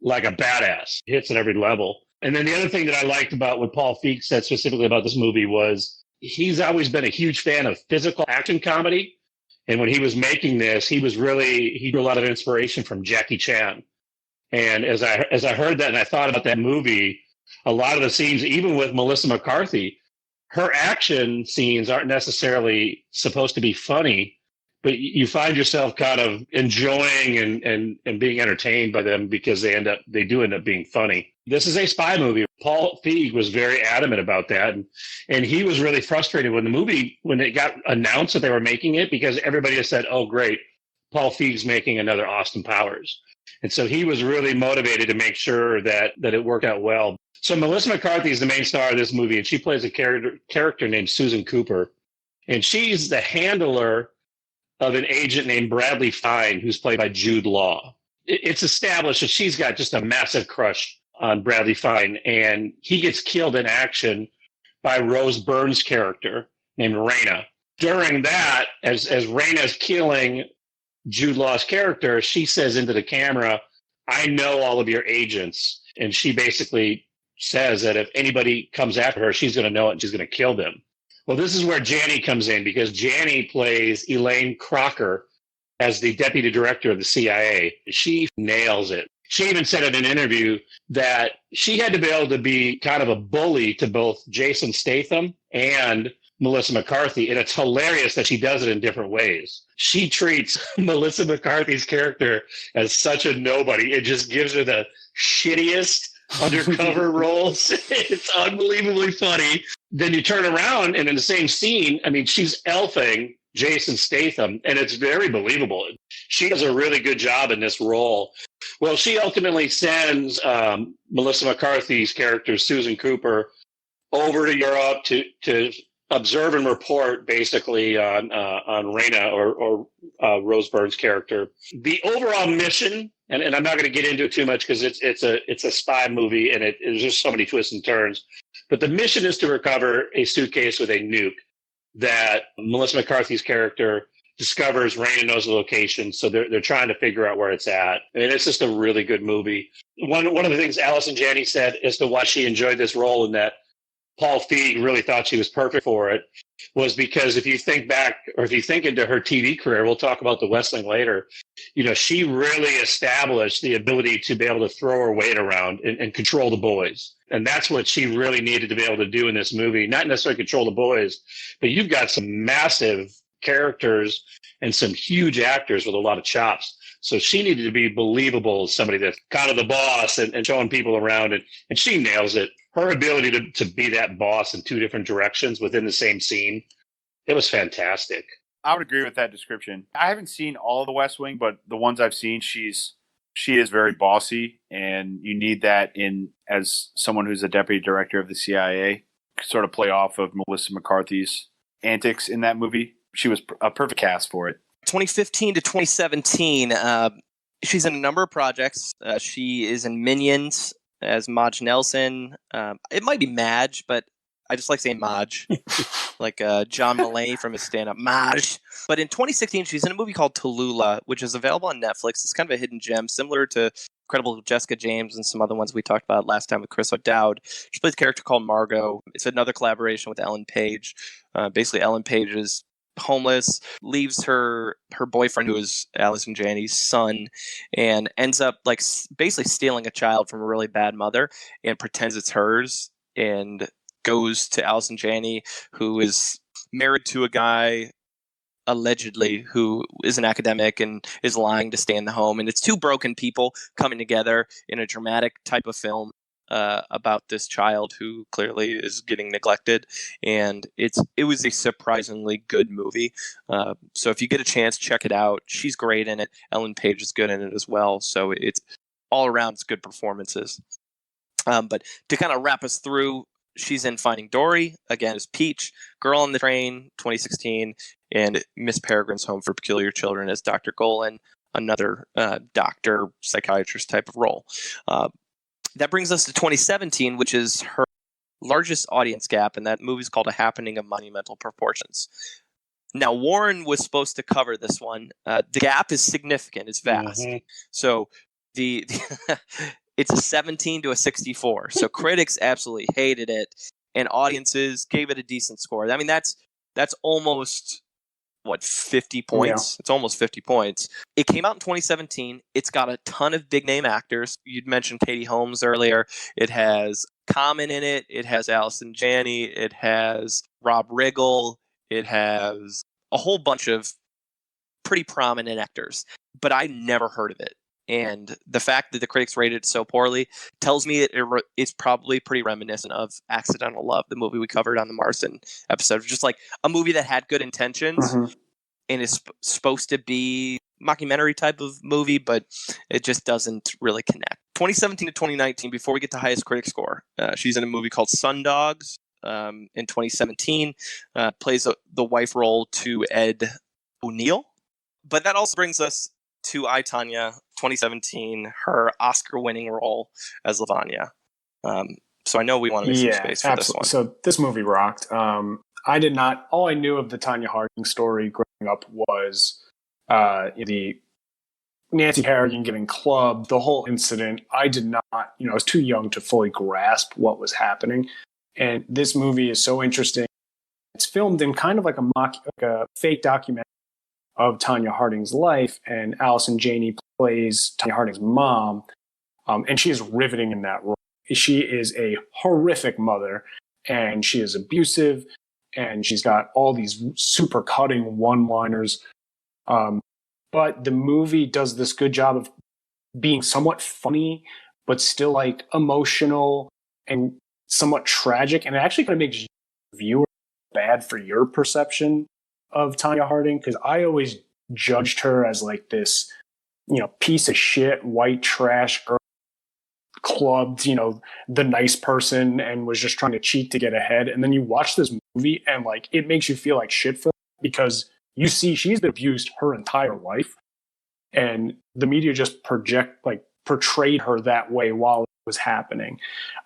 like a badass. He hits at every level. And then the other thing that I liked about what Paul Feig said specifically about this movie was he's always been a huge fan of physical action comedy. And when he was making this, he drew a lot of inspiration from Jackie Chan. And as I heard that and I thought about that movie, a lot of the scenes, even with Melissa McCarthy, her action scenes aren't necessarily supposed to be funny, but you find yourself kind of enjoying and being entertained by them because they do end up being funny. This is a spy movie. Paul Feig was very adamant about that. And he was really frustrated when it got announced that they were making it, because everybody has said, oh, great, Paul Feig's making another Austin Powers. And so he was really motivated to make sure that it worked out well. So Melissa McCarthy is the main star of this movie, and she plays a character named Susan Cooper. And she's the handler of an agent named Bradley Fine, who's played by Jude Law. It's established that she's got just a massive crush on Bradley Fine, and he gets killed in action by Rose Byrne's character named Raina. During that, as Raina's killing Jude Law's character, she says into the camera, I know all of your agents. And she basically says that if anybody comes after her, she's going to know it and she's going to kill them. Well, this is where Janney comes in, because Janney plays Elaine Crocker as the deputy director of the CIA. She nails it. She even said in an interview that she had to be able to be kind of a bully to both Jason Statham and Melissa McCarthy. And it's hilarious that she does it in different ways. She treats Melissa McCarthy's character as such a nobody. It just gives her the shittiest undercover roles. It's unbelievably funny. Then you turn around and in the same scene, I mean, she's elfing Jason Statham, and it's very believable. She does a really good job in this role. Well, she ultimately sends Melissa McCarthy's character, Susan Cooper, over to Europe to observe and report basically on Raina or Rose Byrne's character. The overall mission, and I'm not going to get into it too much because it's a spy movie and there's just so many twists and turns. But the mission is to recover a suitcase with a nuke that Melissa McCarthy's character discovers. Raina knows the location, so they're trying to figure out where it's at. I mean, it's just a really good movie. One of the things Allison Janney said as to why she enjoyed this role and that Paul Feig really thought she was perfect for it was because if you think back, or if you think into her TV career, we'll talk about the Westling later, you know, she really established the ability to be able to throw her weight around and control the boys. And that's what she really needed to be able to do in this movie. Not necessarily control the boys, but you've got some massive characters and some huge actors with a lot of chops. So she needed to be believable as somebody that's kind of the boss and showing people around. And she nails it. Her ability to be that boss in two different directions within the same scene, it was fantastic. I would agree with that description. I haven't seen all of the West Wing, but the ones I've seen, she is very bossy, and you need that in as someone who's a deputy director of the CIA, sort of play off of Melissa McCarthy's antics in that movie. She was a perfect cast for it. 2015 to 2017, she's in a number of projects. She is in Minions as Madge Nelson. It might be Madge, but I just like saying Madge, like John Mulaney from his stand-up, Madge. But in 2016, she's in a movie called Tallulah, which is available on Netflix. It's kind of a hidden gem, similar to Incredible Jessica James and some other ones we talked about last time with Chris O'Dowd. She plays a character called Margot. It's another collaboration with Ellen Page. Basically, Ellen Page is homeless, leaves her boyfriend, who is Allison Janney's son, and ends up like basically stealing a child from a really bad mother and pretends it's hers, and goes to Allison Janney, who is married to a guy allegedly who is an academic and is lying to stay in the home. And it's two broken people coming together in a dramatic type of film about this child who clearly is getting neglected. And it was a surprisingly good movie. So if you get a chance, check it out. She's great in it. Ellen Page is good in it as well. So it's all around, it's good performances. But to kind of wrap us through, she's in Finding Dory, again, as Peach, Girl on the Train, 2016, and Miss Peregrine's Home for Peculiar Children as Dr. Golan, another doctor, psychiatrist type of role. That brings us to 2017, which is her largest audience gap, and that movie's called A Happening of Monumental Proportions. Now, Warren was supposed to cover this one. The gap is significant. It's vast. Mm-hmm. So it's a 17 to a 64. So critics absolutely hated it, and audiences gave it a decent score. I mean, that's almost, 50 points? Yeah. It's almost 50 points. It came out in 2017. It's got a ton of big-name actors. You'd mentioned Katie Holmes earlier. It has Common in it. It has Allison Janney. It has Rob Riggle. It has a whole bunch of pretty prominent actors. But I never heard of it. And the fact that the critics rated it so poorly tells me it's probably pretty reminiscent of Accidental Love, the movie we covered on the Marson episode. Just like a movie that had good intentions and is supposed to be mockumentary type of movie, but it just doesn't really connect. 2017 to 2019, before we get to highest critic score, she's in a movie called Sundogs in 2017, plays the wife role to Ed O'Neill. But that also brings us to I, Tonya, 2017, her Oscar-winning role as LaVona. So I know we want to make some space for this one. So this movie rocked. I did not. All I knew of the Tonya Harding story growing up was the Nancy Kerrigan getting clubbed, the whole incident. I did not. I was too young to fully grasp what was happening. And this movie is so interesting. It's filmed in kind of like a fake documentary of Tonya Harding's life, and Allison Janney plays Tonya Harding's mom. And she is riveting in that role. She is a horrific mother, and she is abusive, and she's got all these super cutting one-liners. But the movie does this good job of being somewhat funny, but still like emotional and somewhat tragic. And it actually kind of makes the viewer bad for your perception of Tonya Harding, because I always judged her as like this, piece of shit, white trash girl, clubbed, the nice person, and was just trying to cheat to get ahead. And then you watch this movie and like it makes you feel like shit for her, because you see she's been abused her entire life, and the media just portrayed her that way while it was happening.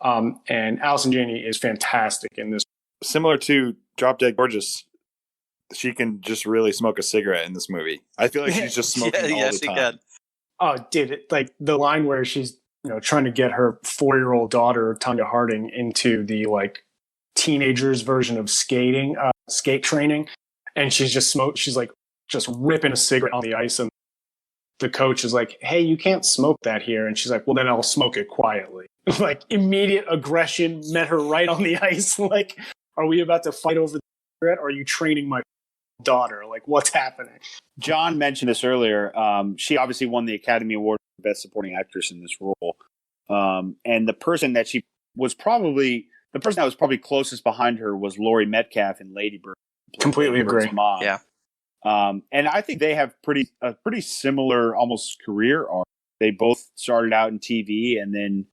And Allison Janney is fantastic in this. Similar to Drop Dead Gorgeous, she can just really smoke a cigarette in this movie. I feel like she's just smoking all the time. Can. Oh, did it like the line where she's trying to get her 4-year-old daughter Tonya Harding into the like teenagers version of skate training, and she's just ripping a cigarette on the ice, and the coach is like, "Hey, you can't smoke that here," and she's like, "Well, then I'll smoke it quietly." Like immediate aggression met her right on the ice. Like, are we about to fight over the cigarette? Or are you training my daughter? Like, what's happening? John mentioned this earlier. She obviously won the Academy Award for Best Supporting Actress in this role. And the person that was probably closest behind her was Laurie Metcalf in Lady Bird. Completely agree. Mom. Yeah. And I think they have a pretty similar almost career arc. They both started out in TV, and then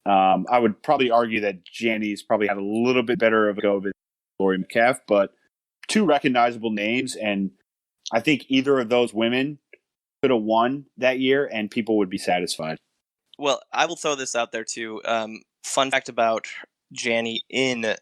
I would probably argue that Janney's probably had a little bit better of a go than Laurie Metcalf, but two recognizable names, and I think either of those women could have won that year, and people would be satisfied. Well, I will throw this out there too. Fun fact about Janney in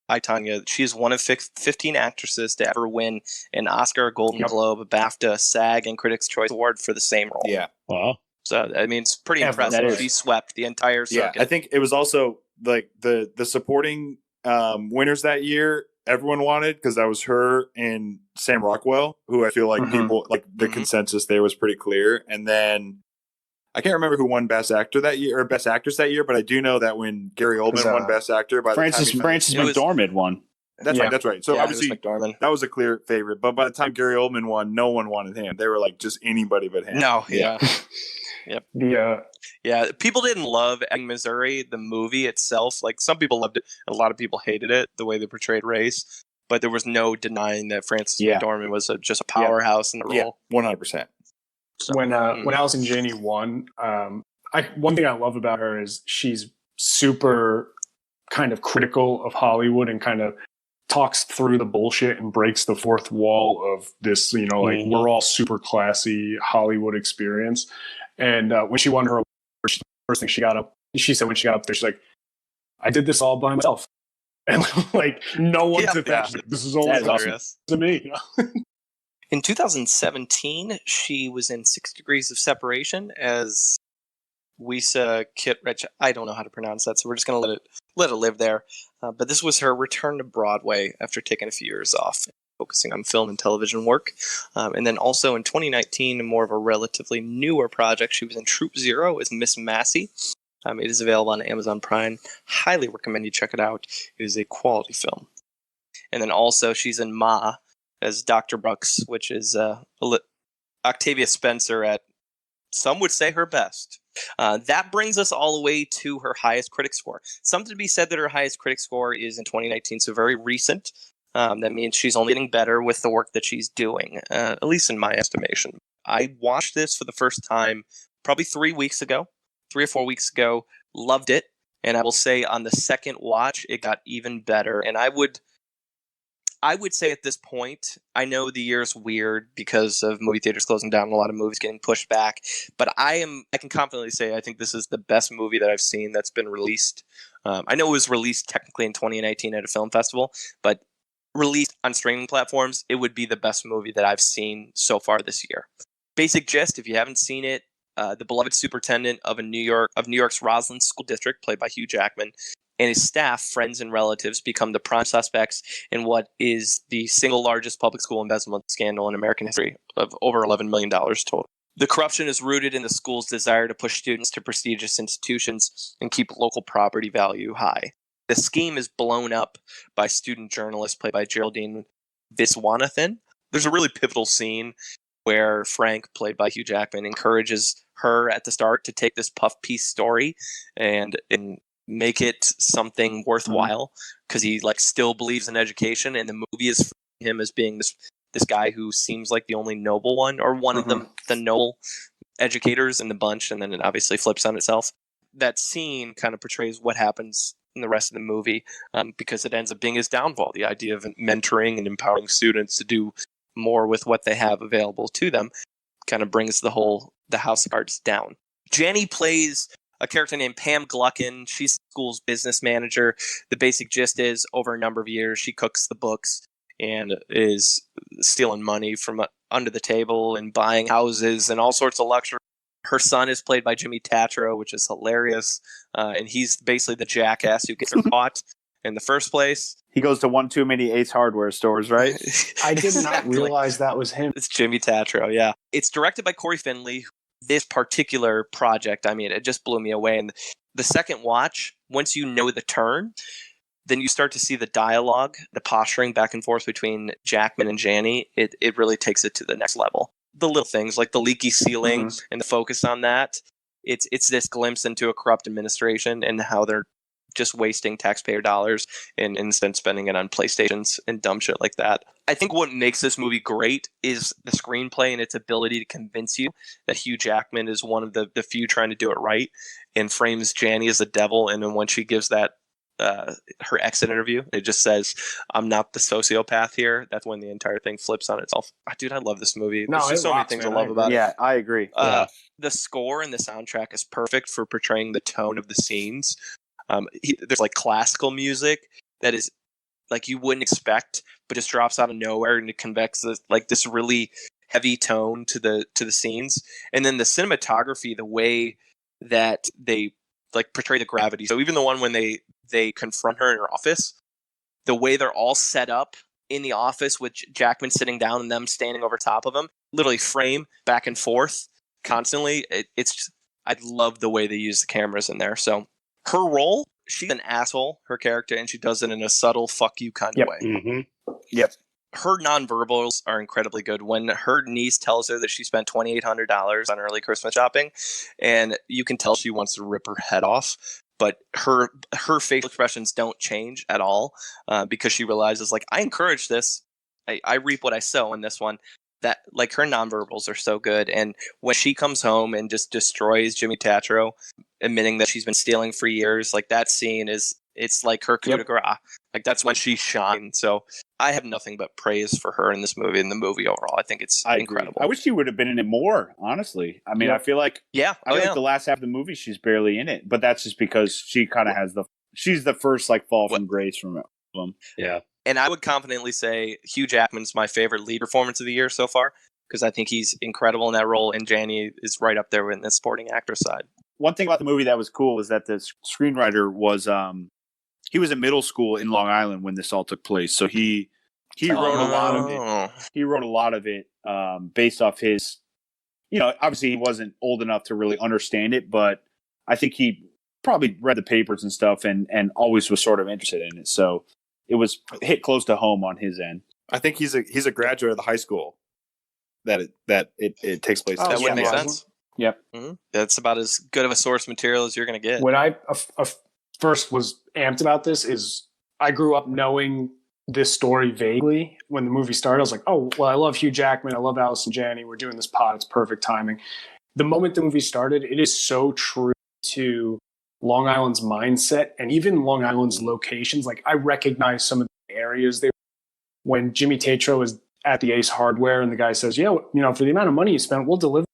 I, Tonya. She is one of 15 actresses to ever win an Oscar, a Golden Globe, a BAFTA, a SAG, and Critics' Choice Award for the same role. Yeah. Wow. So, I mean, it's pretty impressive. She swept the entire circuit. Yeah, I think it was also like the supporting winners that year everyone wanted, because that was her and Sam Rockwell, who I feel like people like the consensus there was pretty clear. And then I can't remember who won Best Actor that year or Best Actress that year, but I do know that when Gary Oldman won Best Actor, Frances McDormand won. That's right. That's right. So obviously that was a clear favorite. But by the time Gary Oldman won, no one wanted him. They were like just anybody but him. No. Yeah. Yep. Yeah. People didn't love Missouri, the movie itself. Like some people loved it, a lot of people hated it, the way they portrayed race. But there was no denying that Frances McDormand was just a powerhouse in the role. 100%. So, when Allison Janney won, one thing I love about her is she's super kind of critical of Hollywood and kind of talks through the bullshit and breaks the fourth wall of this, like we're all super classy Hollywood experience. And when she won her award, the first thing she said when she got up there, she's like, "I did this all by myself." And like, no one's at that. This is all to me. In 2017, she was in 6 Degrees of Separation as Wisa Kittredge. I don't know how to pronounce that, so we're just going to let it live there. But this was her return to Broadway after taking a few years off, focusing on film and television work. And then also in 2019, more of a relatively newer project, she was in Troop Zero as Miss Massey. It is available on Amazon Prime. Highly recommend you check it out. It is a quality film. And then also she's in Ma as Dr. Brooks, which is Octavia Spencer at, some would say, her best. That brings us all the way to her highest critic score. Something to be said that her highest critic score is in 2019, so very recent. That means she's only getting better with the work that she's doing, at least in my estimation. I watched this for the first time probably 3 or 4 weeks ago, loved it, and I will say on the second watch, it got even better. And I would say at this point, I know the year's weird because of movie theaters closing down and a lot of movies getting pushed back, but I can confidently say I think this is the best movie that I've seen that's been released. I know it was released technically in 2019 at a film festival, but released on streaming platforms, it would be the best movie that I've seen so far this year. Basic gist, if you haven't seen it, the beloved superintendent of New York's Roslyn School District, played by Hugh Jackman, and his staff, friends, and relatives become the prime suspects in what is the single largest public school embezzlement scandal in American history of over $11 million total. The corruption is rooted in the school's desire to push students to prestigious institutions and keep local property value high. The scheme is blown up by student journalist played by Geraldine Viswanathan. There's a really pivotal scene where Frank, played by Hugh Jackman, encourages her at the start to take this puff piece story and make it something worthwhile, because he like still believes in education, and the movie is him as being this guy who seems like the only noble one, or one of the noble educators in the bunch, and then it obviously flips on itself. That scene kind of portrays what happens in the rest of the movie, because it ends up being his downfall, the idea of mentoring and empowering students to do more with what they have available to them kind of brings the house of cards down. Janney plays a character named Pam Gluckin. She's the school's business manager. The basic gist is, over a number of years, she cooks the books and is stealing money from under the table and buying houses and all sorts of luxury. Her son is played by Jimmy Tatro, which is hilarious. And he's basically the jackass who gets her caught in the first place. He goes to one too many Ace Hardware stores, right? I did not realize that was him. It's Jimmy Tatro, yeah. It's directed by Corey Finley. This particular project, I mean, it just blew me away. And the second watch, once you know the turn, then you start to see the dialogue, the posturing back and forth between Jackman and Janney. It really takes it to the next level. The little things like the leaky ceiling and the focus on that. It's this glimpse into a corrupt administration and how they're just wasting taxpayer dollars and instead spending it on PlayStations and dumb shit like that. I think what makes this movie great is the screenplay and its ability to convince you that Hugh Jackman is one of the few trying to do it right, and frames Janney as a devil. And then when she gives that her exit interview, it just says, "I'm not the sociopath here." That's when the entire thing flips on itself. Dude, I love this movie. There's just so many things I love about it. Yeah, I agree. The score and the soundtrack is perfect for portraying the tone of the scenes. There's like classical music that is like you wouldn't expect, but just drops out of nowhere and it conveys this really heavy tone to the scenes. And then the cinematography, the way that they like portray the gravity. So even the one when they confront her in her office, the way they're all set up in the office with Jackman sitting down and them standing over top of him, literally frame back and forth constantly. I love the way they use the cameras in there. So her role, she's an asshole, her character, and she does it in a subtle fuck you kind of way. Mm-hmm. Yep. Her nonverbals are incredibly good. When her niece tells her that she spent $2,800 on early Christmas shopping, and you can tell she wants to rip her head off, but her facial expressions don't change at all, because she realizes, like, I encourage this. I reap what I sow in this one. That, like, her nonverbals are so good. And when she comes home and just destroys Jimmy Tatro, admitting that she's been stealing for years, like, that scene it's like her coup de grace. Like, that's when she shines. So I have nothing but praise for her in this movie and the movie overall. I think it's incredible. I wish she would have been in it more, honestly. I mean, I feel like I feel like the last half of the movie she's barely in it, but that's just because she kind of has she's the first like fall from grace from them. Yeah. And I would confidently say Hugh Jackman's my favorite lead performance of the year so far, because I think he's incredible in that role, and Janney is right up there in the supporting actor side. One thing about the movie that was cool was that the screenwriter was he was in middle school in Long Island when this all took place, so he wrote a lot of it. He wrote a lot of it based off his, obviously he wasn't old enough to really understand it, but I think he probably read the papers and stuff and always was sort of interested in it. So it was hit close to home on his end. I think he's a graduate of the high school that it takes place. That would make sense. Yep. Mm-hmm. That's about as good of a source material as you're going to get. When I first was amped about this is I grew up knowing this story vaguely. When the movie started, I was like, oh, well, I love Hugh Jackman. I love Allison Janney. We're doing this pod. It's perfect timing. The moment the movie started, it is so true to Long Island's mindset and even Long Island's locations. Like, I recognize some of the areas there. When Jimmy Tatro is at the Ace Hardware and the guy says, for the amount of money you spent, we'll deliver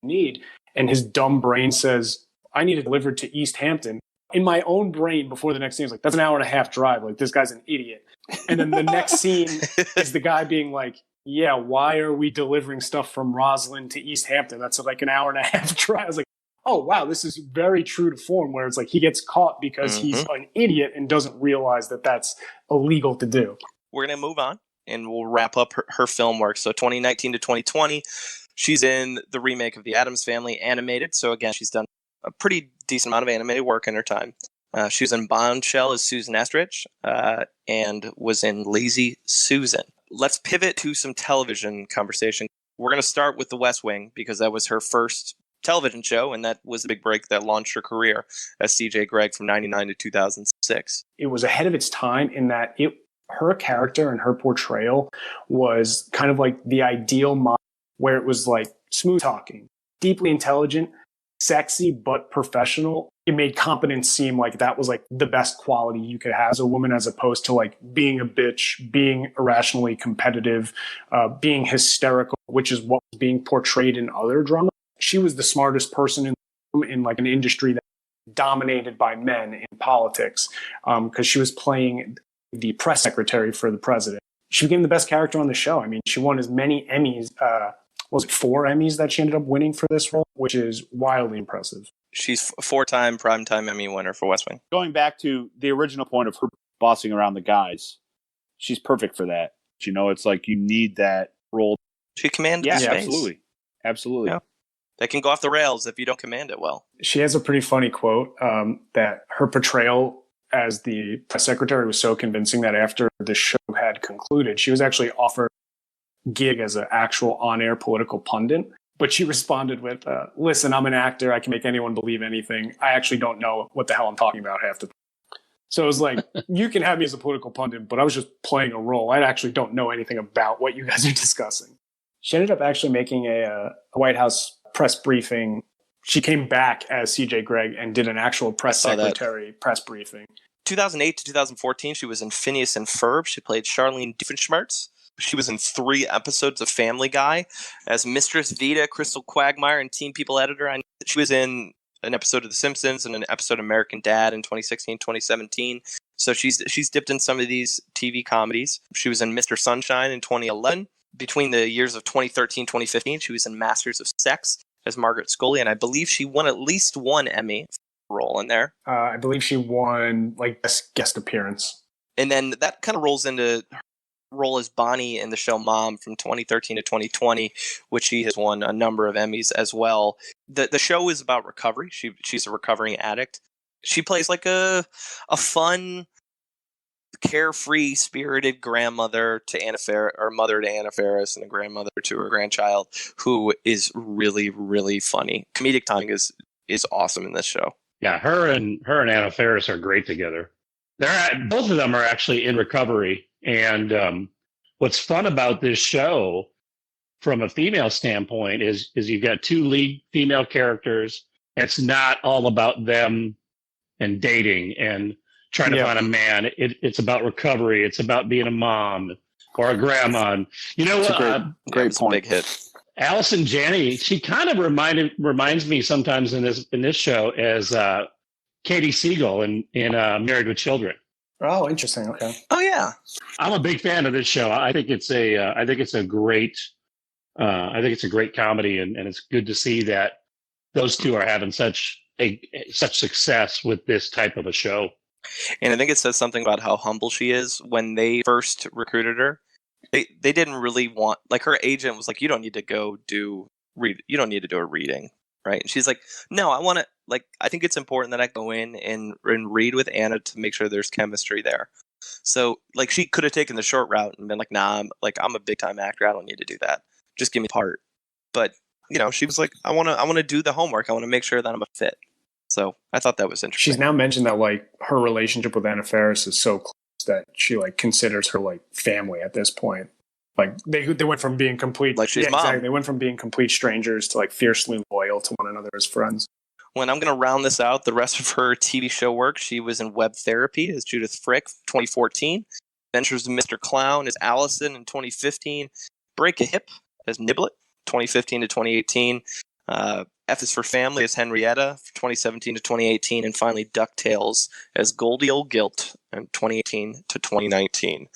what you need. And his dumb brain says, I need it delivered to East Hampton. In my own brain before the next scene, I was like, that's an 1.5-hour drive. Like, this guy's an idiot. And then the next scene is the guy being like, yeah, why are we delivering stuff from Roslyn to East Hampton? That's like an 1.5-hour drive. I was like, oh, wow, this is very true to form, where it's like he gets caught because he's an idiot and doesn't realize that that's illegal to do. We're going to move on and we'll wrap up her film work. So 2019 to 2020, She's in the remake of The Addams Family animated. So again, she's done a pretty decent amount of animated work in her time. She was in Bombshell as Susan Estridge and was in Lazy Susan. Let's pivot to some television conversation. We're going to start with The West Wing because that was her first television show, and that was the big break that launched her career as CJ Gregg from 99 to 2006. It was ahead of its time in that her character and her portrayal was kind of like the ideal model, where it was like smooth talking, deeply intelligent, sexy, but professional. It made competence seem like that was like the best quality you could have as a woman, as opposed to like being a bitch, being irrationally competitive, being hysterical, which is what was being portrayed in other drama. She was the smartest person in like an industry that was dominated by men in politics, because she was playing the press secretary for the president. She became the best character on the show. I mean, she won as many Emmys, was it 4 Emmys that she ended up winning for this role, which is wildly impressive. She's a 4-time primetime Emmy winner for West Wing. Going back to the original point of her bossing around the guys, she's perfect for that. You know, it's like you need that role. She commanded Yeah, the space. Absolutely. Yeah. They can go off the rails if you don't command it well. She has a pretty funny quote that her portrayal as the press secretary was so convincing that after the show had concluded, she was actually offered a gig as an actual on-air political pundit. But she responded with, listen, I'm an actor. I can make anyone believe anything. I actually don't know what the hell I'm talking about half the time. So it was like, you can have me as a political pundit, but I was just playing a role. I actually don't know anything about what you guys are discussing. She ended up actually making a White House press briefing. She came back as CJ Gregg and did an actual press secretary press briefing. 2008 to 2014, she was in Phineas and Ferb. She played Charlene Doofenshmirtz. She was in 3 episodes of Family Guy as Mistress Vita, Crystal Quagmire, and Teen People editor. And she was in an episode of The Simpsons and an episode of American Dad in 2016, 2017. So she's dipped in some of these TV comedies. She was in Mr. Sunshine in 2011. Between the years of 2013 2015, she was in Masters of Sex as Margaret Scully, and I believe she won at least 1 Emmy role in there. I believe she won like best guest appearance. And then that kind of rolls into her role as Bonnie in the show Mom from 2013 to 2020, which she has won a number of Emmys as well. The show is about recovery. She's a recovering addict. She plays like a fun, carefree, spirited grandmother to Anna Faris, or mother to Anna Faris, and a grandmother to her grandchild, who is really, really funny. Comedic timing is awesome in this show. Yeah, her and Anna Faris are great together. Both of them are actually in recovery. And what's fun about this show from a female standpoint is you've got 2 lead female characters. It's not all about them and dating and trying to find a man. It's about recovery. It's about being a mom or a grandma. And you know what? Great point. Big hit. Allison Janney, she kind of reminds me sometimes in this show as Katie Siegel in Married with Children. Oh, interesting. Okay. Oh yeah, I'm a big fan of this show. I think it's a great comedy, and it's good to see that those 2 are having such success with this type of a show. and I think it says something about how humble she is. When they first recruited her, they didn't really want, like, her agent was like, you don't need to go do a reading, right? And she's like, no, I think it's important that I go in and read with Anna to make sure there's chemistry there. So like, she could have taken the short route and been like, nah, I'm a big time actor. I don't need to do that. Just give me part. But she was like, I want to do the homework. I want to make sure that I'm a fit. So I thought that was interesting. She's now mentioned that like her relationship with Anna Faris is so close that she like considers her like family at this point. Like they went from being complete, like she's mom. Exactly. They went from being complete strangers to like fiercely loyal to one another as friends. When I'm going to round this out, the rest of her TV show work, she was in Web Therapy as Judith Frick, 2014. Adventures of Mr. Clown as Allison in 2015. Break a Hip as Niblet, 2015 to 2018. F is for Family as Henrietta, 2017 to 2018. And finally, DuckTales as Goldie Old Gilt in 2018 to 2019.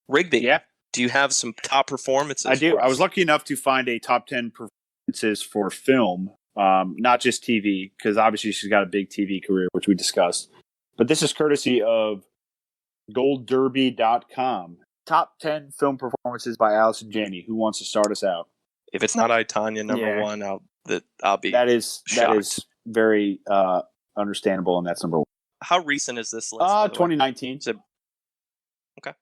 Rigby, do you have some top performances? I do. I was lucky enough to find a top 10 performances for film, not just TV, because obviously she's got a big TV career, which we discussed. But this is courtesy of GoldDerby.com. Top 10 film performances by Allison Janney. Who wants to start us out? If it's not I Tonya number Yeah. one, I'll be. That is shocked. very understandable, and that's number one. How recent is this list? by the way? 2019. Is it- okay.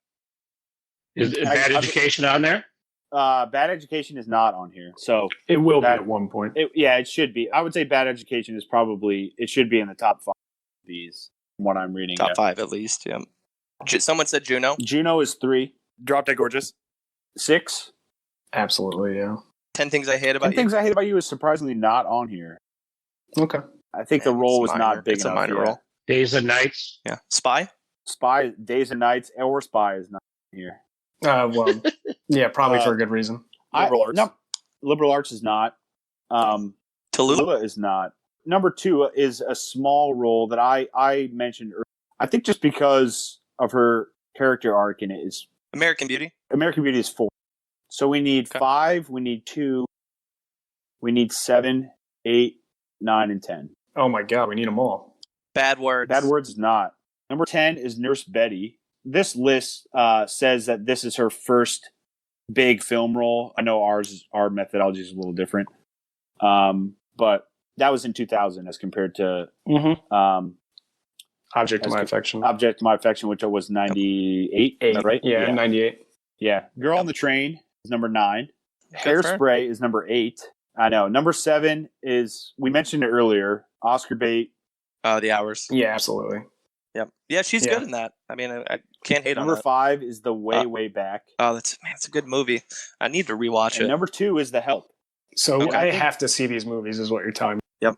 Is Bad Education on there? Bad Education is not on here, so It will be at one point. it should be. I would say Bad Education is probably it should be in the top 5 of these. From what I'm reading, Top 5 at least. Yeah. Someone said Juno. Juno is 3, Drop Dead Gorgeous. 6. Absolutely, yeah. 10 Things I Hate About And You. Things I Hate About You is surprisingly not on here. Okay. I think the Yeah, role it's was minor. not big It's enough. a minor yeah. role. Days and Nights. Yeah. Spy. Spy, Days and Nights, or Spy is not here. Well, yeah, probably for a good reason. Liberal Arts. No, Liberal Arts is not. Tallulah. Tallulah is not. Number 2 is a small role that I mentioned earlier. I think just because of her character arc in it is American Beauty. American Beauty is 4. So we need Okay. 5, we need 2, we need 7, 8, 9, and 10. Oh my God, we need them all. Bad Words. Bad Words is not. Number 10 is Nurse Betty. This list says that this is her first big film role. I know our methodology is a little different. But that was in 2000 as compared to Object of My Affection. Object of My Affection, which was 98. Is that right? Yeah, 98. Yeah. Girl on the Train is number 9. Good for her. Hairspray is number 8. I know. Number 7 is, we mentioned it earlier, Oscar bait. The Hours. Yeah, absolutely. Yep. Yeah, she's Yeah. good in that. I mean, I can't hate on Number that. 5 is The Way Back. Oh, it's a good movie. I need to rewatch And it. number 2 is The Help. So Okay. I have to see these movies, is what you're telling me. Yep.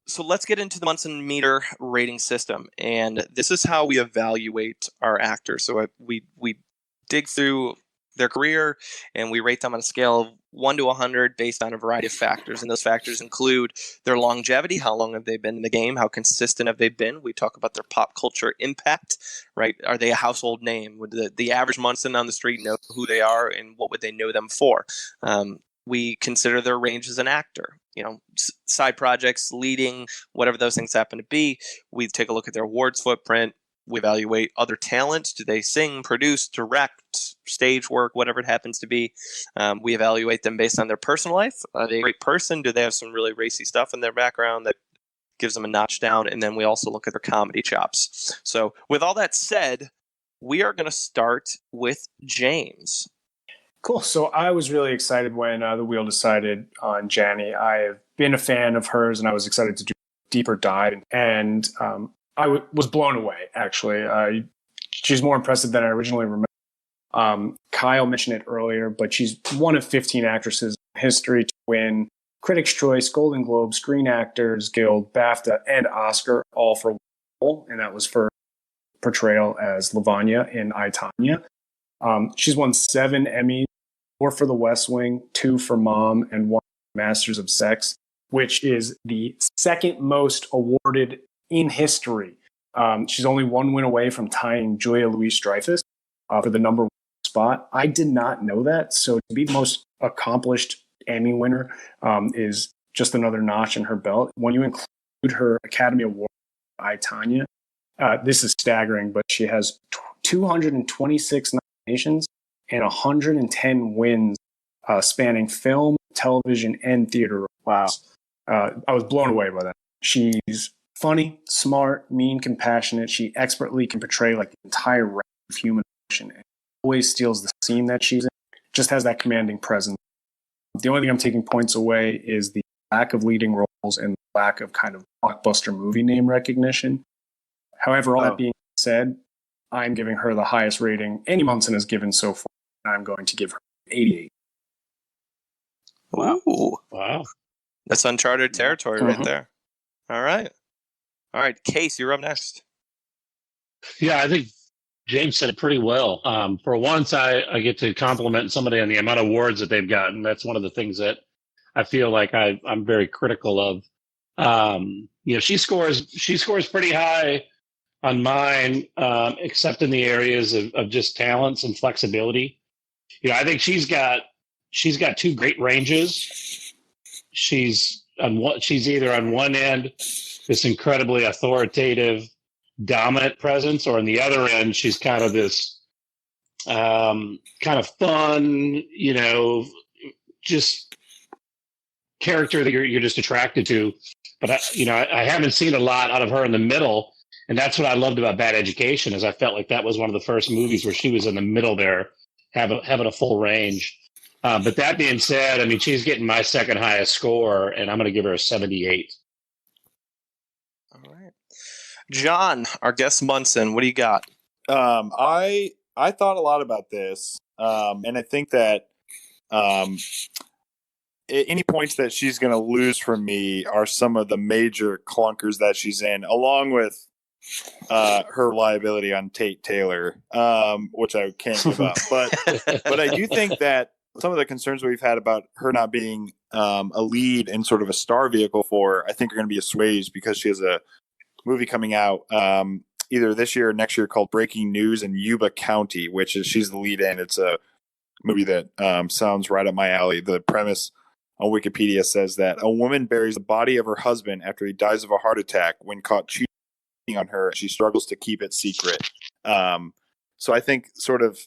So let's get into the Munson meter rating system, and this is how we evaluate our actors. So we dig through their career and we rate them on a scale of 1 to 100 based on a variety of factors, and those factors include their longevity, how long have they been in the game, how consistent have they been. We talk about their pop culture impact, right? Are they a household name? Would the average Munson on the street know who they are, and what would they know them for? We consider their range as an actor. Side projects, leading, whatever those things happen to be. We take a look at their awards footprint. We evaluate other talents. Do they sing, produce, direct, stage work, whatever it happens to be? We evaluate them based on their personal life. Are they a great person? Do they have some really racy stuff in their background that gives them a notch down? And then we also look at their comedy chops. So with all that said, we are going to start with James. Cool. So I was really excited when the wheel decided on Janney. I have been a fan of hers, and I was excited to do a deeper dive. And I was blown away, actually. She's more impressive than I originally remember. Kyle mentioned it earlier, but she's one of 15 actresses in history to win Critics' Choice, Golden Globe, Screen Actors Guild, BAFTA, and Oscar, all for one role, and that was for portrayal as LaVona in I, Tonya. She's won 7 Emmys, 4 for The West Wing, 2 for Mom, and 1 for Masters of Sex, which is the second most awarded in history. She's only 1 win away from tying Julia Louis-Dreyfus for the number 1 spot. I did not know that. So to be the most accomplished Emmy winner is just another notch in her belt. When you include her Academy Award, I, Tonya, this is staggering, but she has 226 nominations and 110 wins spanning film, television, and theater. Wow. I was blown away by that. She's funny, smart, mean, compassionate. She expertly can portray like the entire range of human emotion and always steals the scene that she's in. Just has that commanding presence. The only thing I'm taking points away is the lack of leading roles and lack of kind of blockbuster movie name recognition. However, all that being said, I'm giving her the highest rating any Munson has given so far. I'm going to give her 88. Wow. Wow. That's uncharted territory right there. All right. Case, you're up next. Yeah, I think James said it pretty well. For once, I get to compliment somebody on the amount of awards that they've gotten. That's one of the things that I feel like I'm very critical of. She scores pretty high on mine, except in the areas of just talents and flexibility. I think she's got 2 great ranges. She's either on one end this incredibly authoritative, dominant presence, or on the other end she's kind of this kind of fun, just character that you're just attracted to. But I haven't seen a lot out of her in the middle, and that's what I loved about Bad Education. Is I felt like that was one of the first movies where she was in the middle there, having a full range. But that being said, I mean, she's getting my second highest score, and I'm going to give her a 78. All right, John, our guest Munson, what do you got? I thought a lot about this, and I think that any points that she's going to lose from me are some of the major clunkers that she's in, along with her liability on Tate Taylor, which I can't give up. But I do think that some of the concerns we've had about her not being a lead and sort of a star vehicle for, I think are going to be assuaged because she has a movie coming out either this year or next year called Breaking News in Yuba County, which is she's the lead in. It's a movie that sounds right up my alley. The premise on Wikipedia says that a woman buries the body of her husband after he dies of a heart attack when caught cheating on her. She struggles to keep it secret. So I think sort of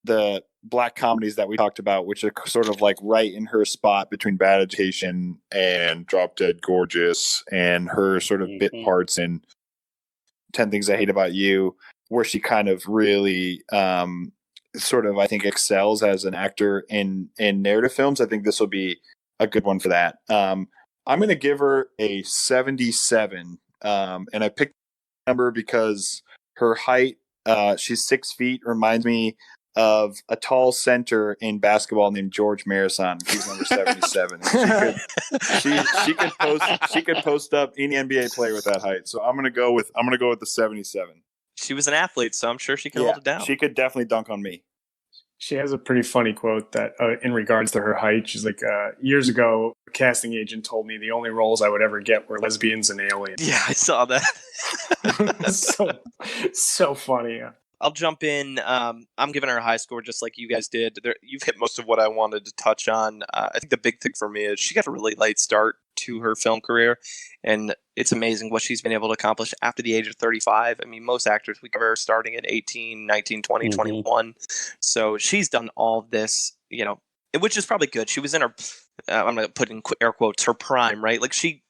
the black comedies that we talked about, which are sort of like right in her spot between Bad Education and Drop Dead Gorgeous and her sort of bit parts in 10 Things I Hate About You, where she kind of really sort of, I think, excels as an actor in narrative films. I think this will be a good one for that. I'm going to give her a 77. And I picked the number because her height, she's 6 feet, reminds me of a tall center in basketball named George Marison. He's number 77. She could post up any NBA player with that height. So I'm gonna go with the 77. She was an athlete, so I'm sure she can hold it down. She could definitely dunk on me. She has a pretty funny quote that in regards to her height, she's like, years ago, a casting agent told me the only roles I would ever get were lesbians and aliens. Yeah, I saw that. so funny. Yeah. I'll jump in. I'm giving her a high score just like you guys did. You've hit most of what I wanted to touch on. I think the big thing for me is she got a really late start to her film career, and it's amazing what she's been able to accomplish after the age of 35. I mean, most actors we cover starting at 18, 19, 20, 21. So she's done all of this, which is probably good. She was in her, I'm going to put in air quotes, her prime, right? Like she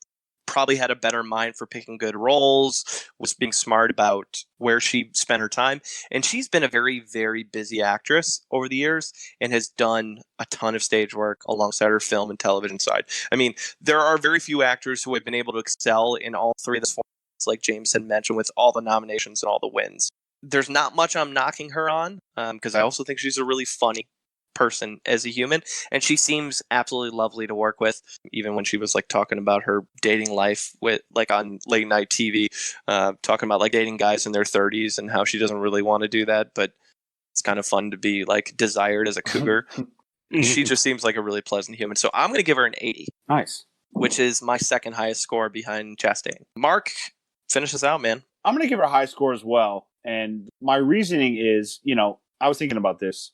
probably had a better mind for picking good roles, was being smart about where she spent her time. And she's been a very, very busy actress over the years and has done a ton of stage work alongside her film and television side. I mean, there are very few actors who have been able to excel in all three of the formats, like James had mentioned, with all the nominations and all the wins. There's not much I'm knocking her on, because I also think she's a really funny person as a human, and she seems absolutely lovely to work with, even when she was like talking about her dating life with like on late night TV, talking about like dating guys in their 30s and how she doesn't really want to do that, but it's kind of fun to be like desired as a cougar. She just seems like a really pleasant human, so I'm going to give her an 80. Nice. Which is my second highest score behind Chastain. Mark, finish us out, man. I'm going to give her a high score as well, and my reasoning is, I was thinking about this.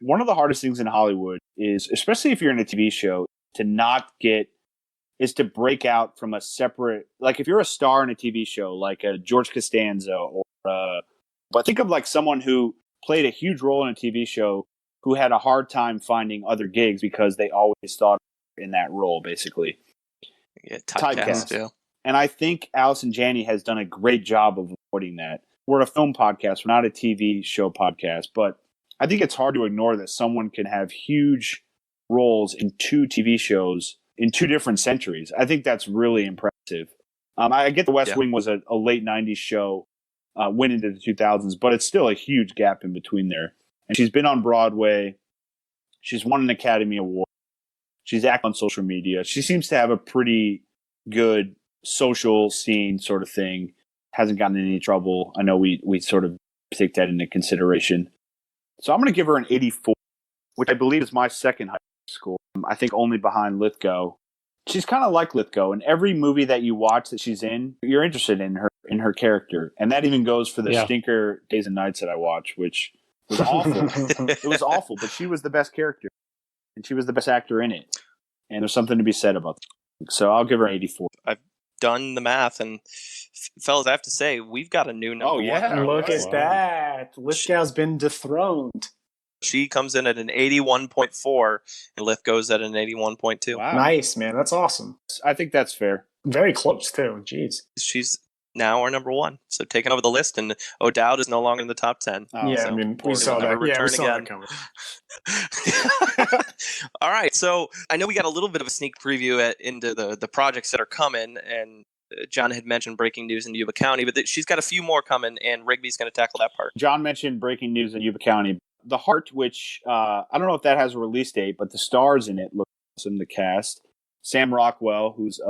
One of the hardest things in Hollywood is, especially if you're in a TV show, is to break out from a separate, like if you're a star in a TV show, like a George Costanza but think of like someone who played a huge role in a TV show who had a hard time finding other gigs because they always thought in that role, basically. Yeah, typecast, yeah. And I think Allison Janney has done a great job of avoiding that. We're a film podcast, we're not a TV show podcast, but I think it's hard to ignore that someone can have huge roles in 2 TV shows in 2 different centuries. I think that's really impressive. I get The West Wing was a late 90s show, went into the 2000s, but it's still a huge gap in between there. And she's been on Broadway. She's won an Academy Award. She's active on social media. She seems to have a pretty good social scene sort of thing. Hasn't gotten in any trouble. I know we sort of take that into consideration. So I'm going to give her an 84, which I believe is my second high score. I think only behind Lithgow. She's kind of like Lithgow. In every movie that you watch that she's in, you're interested in her character. And that even goes for the stinker Days and Nights that I watch, which was awful. It was awful, but she was the best character. And she was the best actor in it. And there's something to be said about that. So I'll give her 84. I've done the math, and fellas, I have to say, we've got a new number one. Look at that. Lithgow's been dethroned. She comes in at an 81.4, and Lithgow's at an 81.2. Wow. Nice, man. That's awesome. I think that's fair. Very close, too. Jeez. She's now our number one. So taking over the list, and O'Dowd is no longer in the top 10. Oh, yeah, so I mean, poor we saw will never that. Yeah, we return saw again. that coming. All right, so I know we got a little bit of a sneak preview into the projects that are coming, and John had mentioned breaking news in Yuba County, but she's got a few more coming, and Rigby's going to tackle that part. John mentioned breaking news in Yuba County. The Heart, which I don't know if that has a release date, but the stars in it look awesome, the cast. Sam Rockwell, who's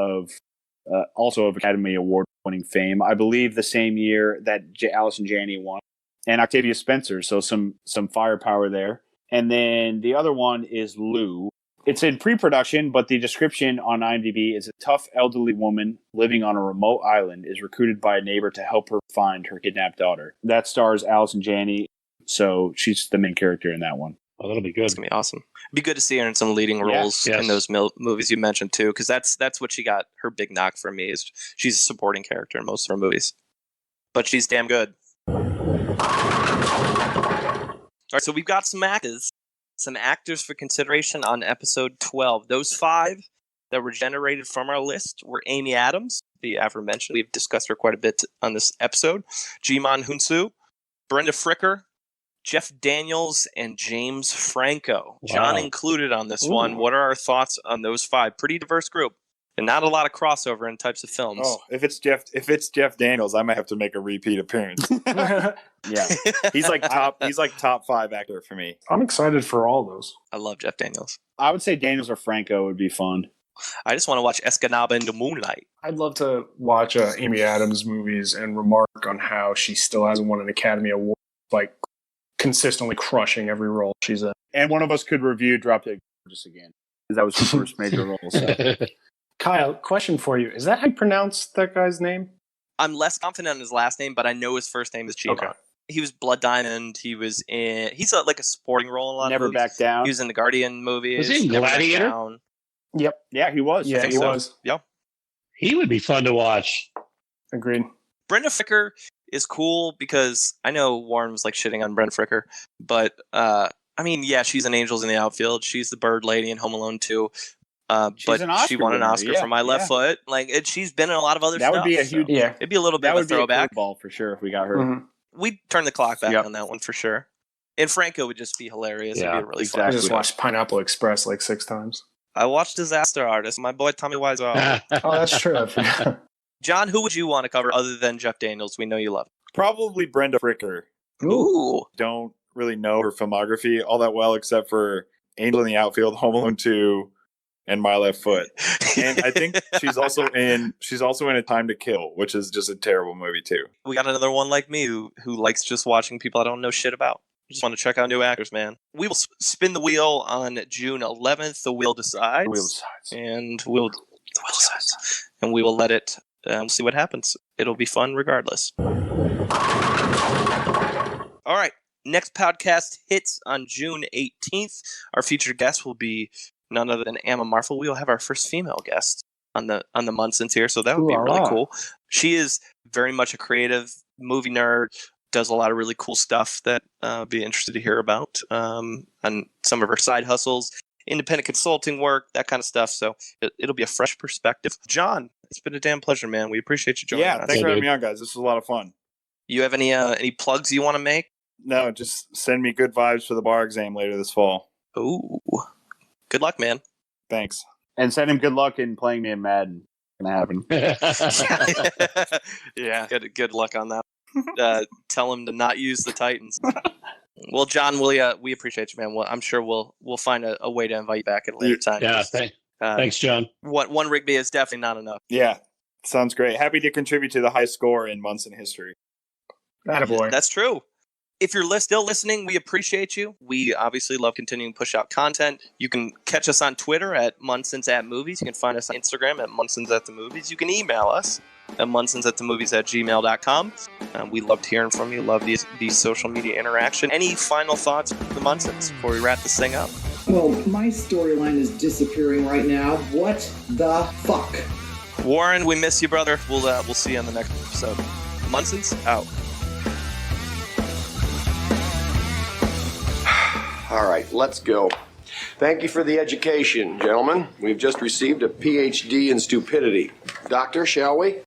also of Academy Award-winning fame, I believe the same year that Allison Janney won, and Octavia Spencer, so some firepower there. And then the other one is Lou. It's in pre-production, but the description on IMDb is a tough elderly woman living on a remote island is recruited by a neighbor to help her find her kidnapped daughter. That stars Allison Janney, so she's the main character in that one. Oh, that'll be good. It's going to be awesome. It'd be good to see her in some leading roles Yes. in those movies you mentioned, too, because that's what she got her big knock for me, is she's a supporting character in most of her movies. But she's damn good. All right, so we've got some actors for consideration on episode 12. Those 5 that were generated from our list were Amy Adams, the aforementioned. We've discussed her quite a bit on this episode. Jimon Hunsu, Brenda Fricker, Jeff Daniels, and James Franco. Wow. John included on this one. What are our thoughts on those 5? Pretty diverse group, and not a lot of crossover in types of films. Oh, if it's Jeff Daniels, I might have to make a repeat appearance. Yeah, he's like top 5 actor for me. I'm excited for all those. I love Jeff Daniels. I would say Daniels or Franco would be fun. I just want to watch Escanaba in the Moonlight. I'd love to watch Amy Adams movies and remark on how she still hasn't won an Academy Award, like consistently crushing every role she's in. And one of us could review Drop Dead Gorgeous again, because that was her first major role. So. Kyle, question for you. Is that how you pronounce that guy's name? I'm less confident on his last name, but I know his first name is Jimon. Okay. He was Blood Diamond. He was in. He's like a supporting role in a lot Never of movies. Back Down. He was in the Guardian movies. Was he in Never Back Gladiator? Down. Yep. Yeah, he was. Yeah, I think he so. was. Yep. He would be fun to watch. Agreed. Brenda Fricker is cool because I know Warren was like shitting on Brenda Fricker, but I mean, yeah, she's in Angels in the Outfield. She's the bird lady in Home Alone 2. But she won an Oscar for My Left Foot. Like she's been in a lot of other stuff. That would be a huge. Yeah. It'd be a little bit That of a would be throwback. a ball for sure if we got her. Mm-hmm. We'd turn the clock back Yep. on that one for sure. And Franco would just be hilarious. Yeah, It'd be really I fun. just watched Pineapple Express like 6 times. I watched Disaster Artist. My boy Tommy Wiseau. Oh, that's true. I forgot. John, who would you want to cover other than Jeff Daniels? We know you love. Probably Brenda Fricker. Ooh. Don't really know her filmography all that well, except for Angel in the Outfield, Home Alone 2, and My Left Foot. And I think she's also in A Time to Kill, which is just a terrible movie too. We got another one like me who likes just watching people I don't know shit about. Just want to check out new actors, man. We will spin the wheel on June 11th. The wheel decides. The wheel decides. And the wheel decides. And we will let it. See what happens. It'll be fun regardless. All right. Next podcast hits on June 18th. Our featured guest will be none other than Amma Marfel. We will have our first female guest on the Munsons here, so that would be really cool. She is very much a creative movie nerd. Does a lot of really cool stuff that I'd be interested to hear about on some of her side hustles, independent consulting work, that kind of stuff. So it'll be a fresh perspective. John, it's been a damn pleasure, man. We appreciate you joining us. Yeah, thanks for having me on, guys. This was a lot of fun. You have any plugs you want to make? No, just send me good vibes for the bar exam later this fall. Ooh, good luck, man. Thanks. And send him good luck in playing me in Madden. Gonna happen. Yeah, good luck on that. Tell him to not use the Titans. Well, John, we appreciate you, man. Well, I'm sure we'll find a way to invite you back at a later time. Yeah, thanks, John. One Rigby is definitely not enough. Yeah, sounds great. Happy to contribute to the high score in Munson history. Attaboy. That's true. If you're still listening, we appreciate you. We obviously love continuing to push out content. You can catch us on Twitter at munsonsatmovies. You can find us on Instagram at munsonsatthemovies. You can email us at munsonsatthemovies@gmail.com. We loved hearing from you. Love these social media interaction. Any final thoughts for the Munsons before we wrap this thing up? Well, my storyline is disappearing right now. What the fuck? Warren, we miss you, brother. We'll see you on the next episode. Munsons out. All right, let's go. Thank you for the education, gentlemen. We've just received a PhD in stupidity. Doctor, shall we?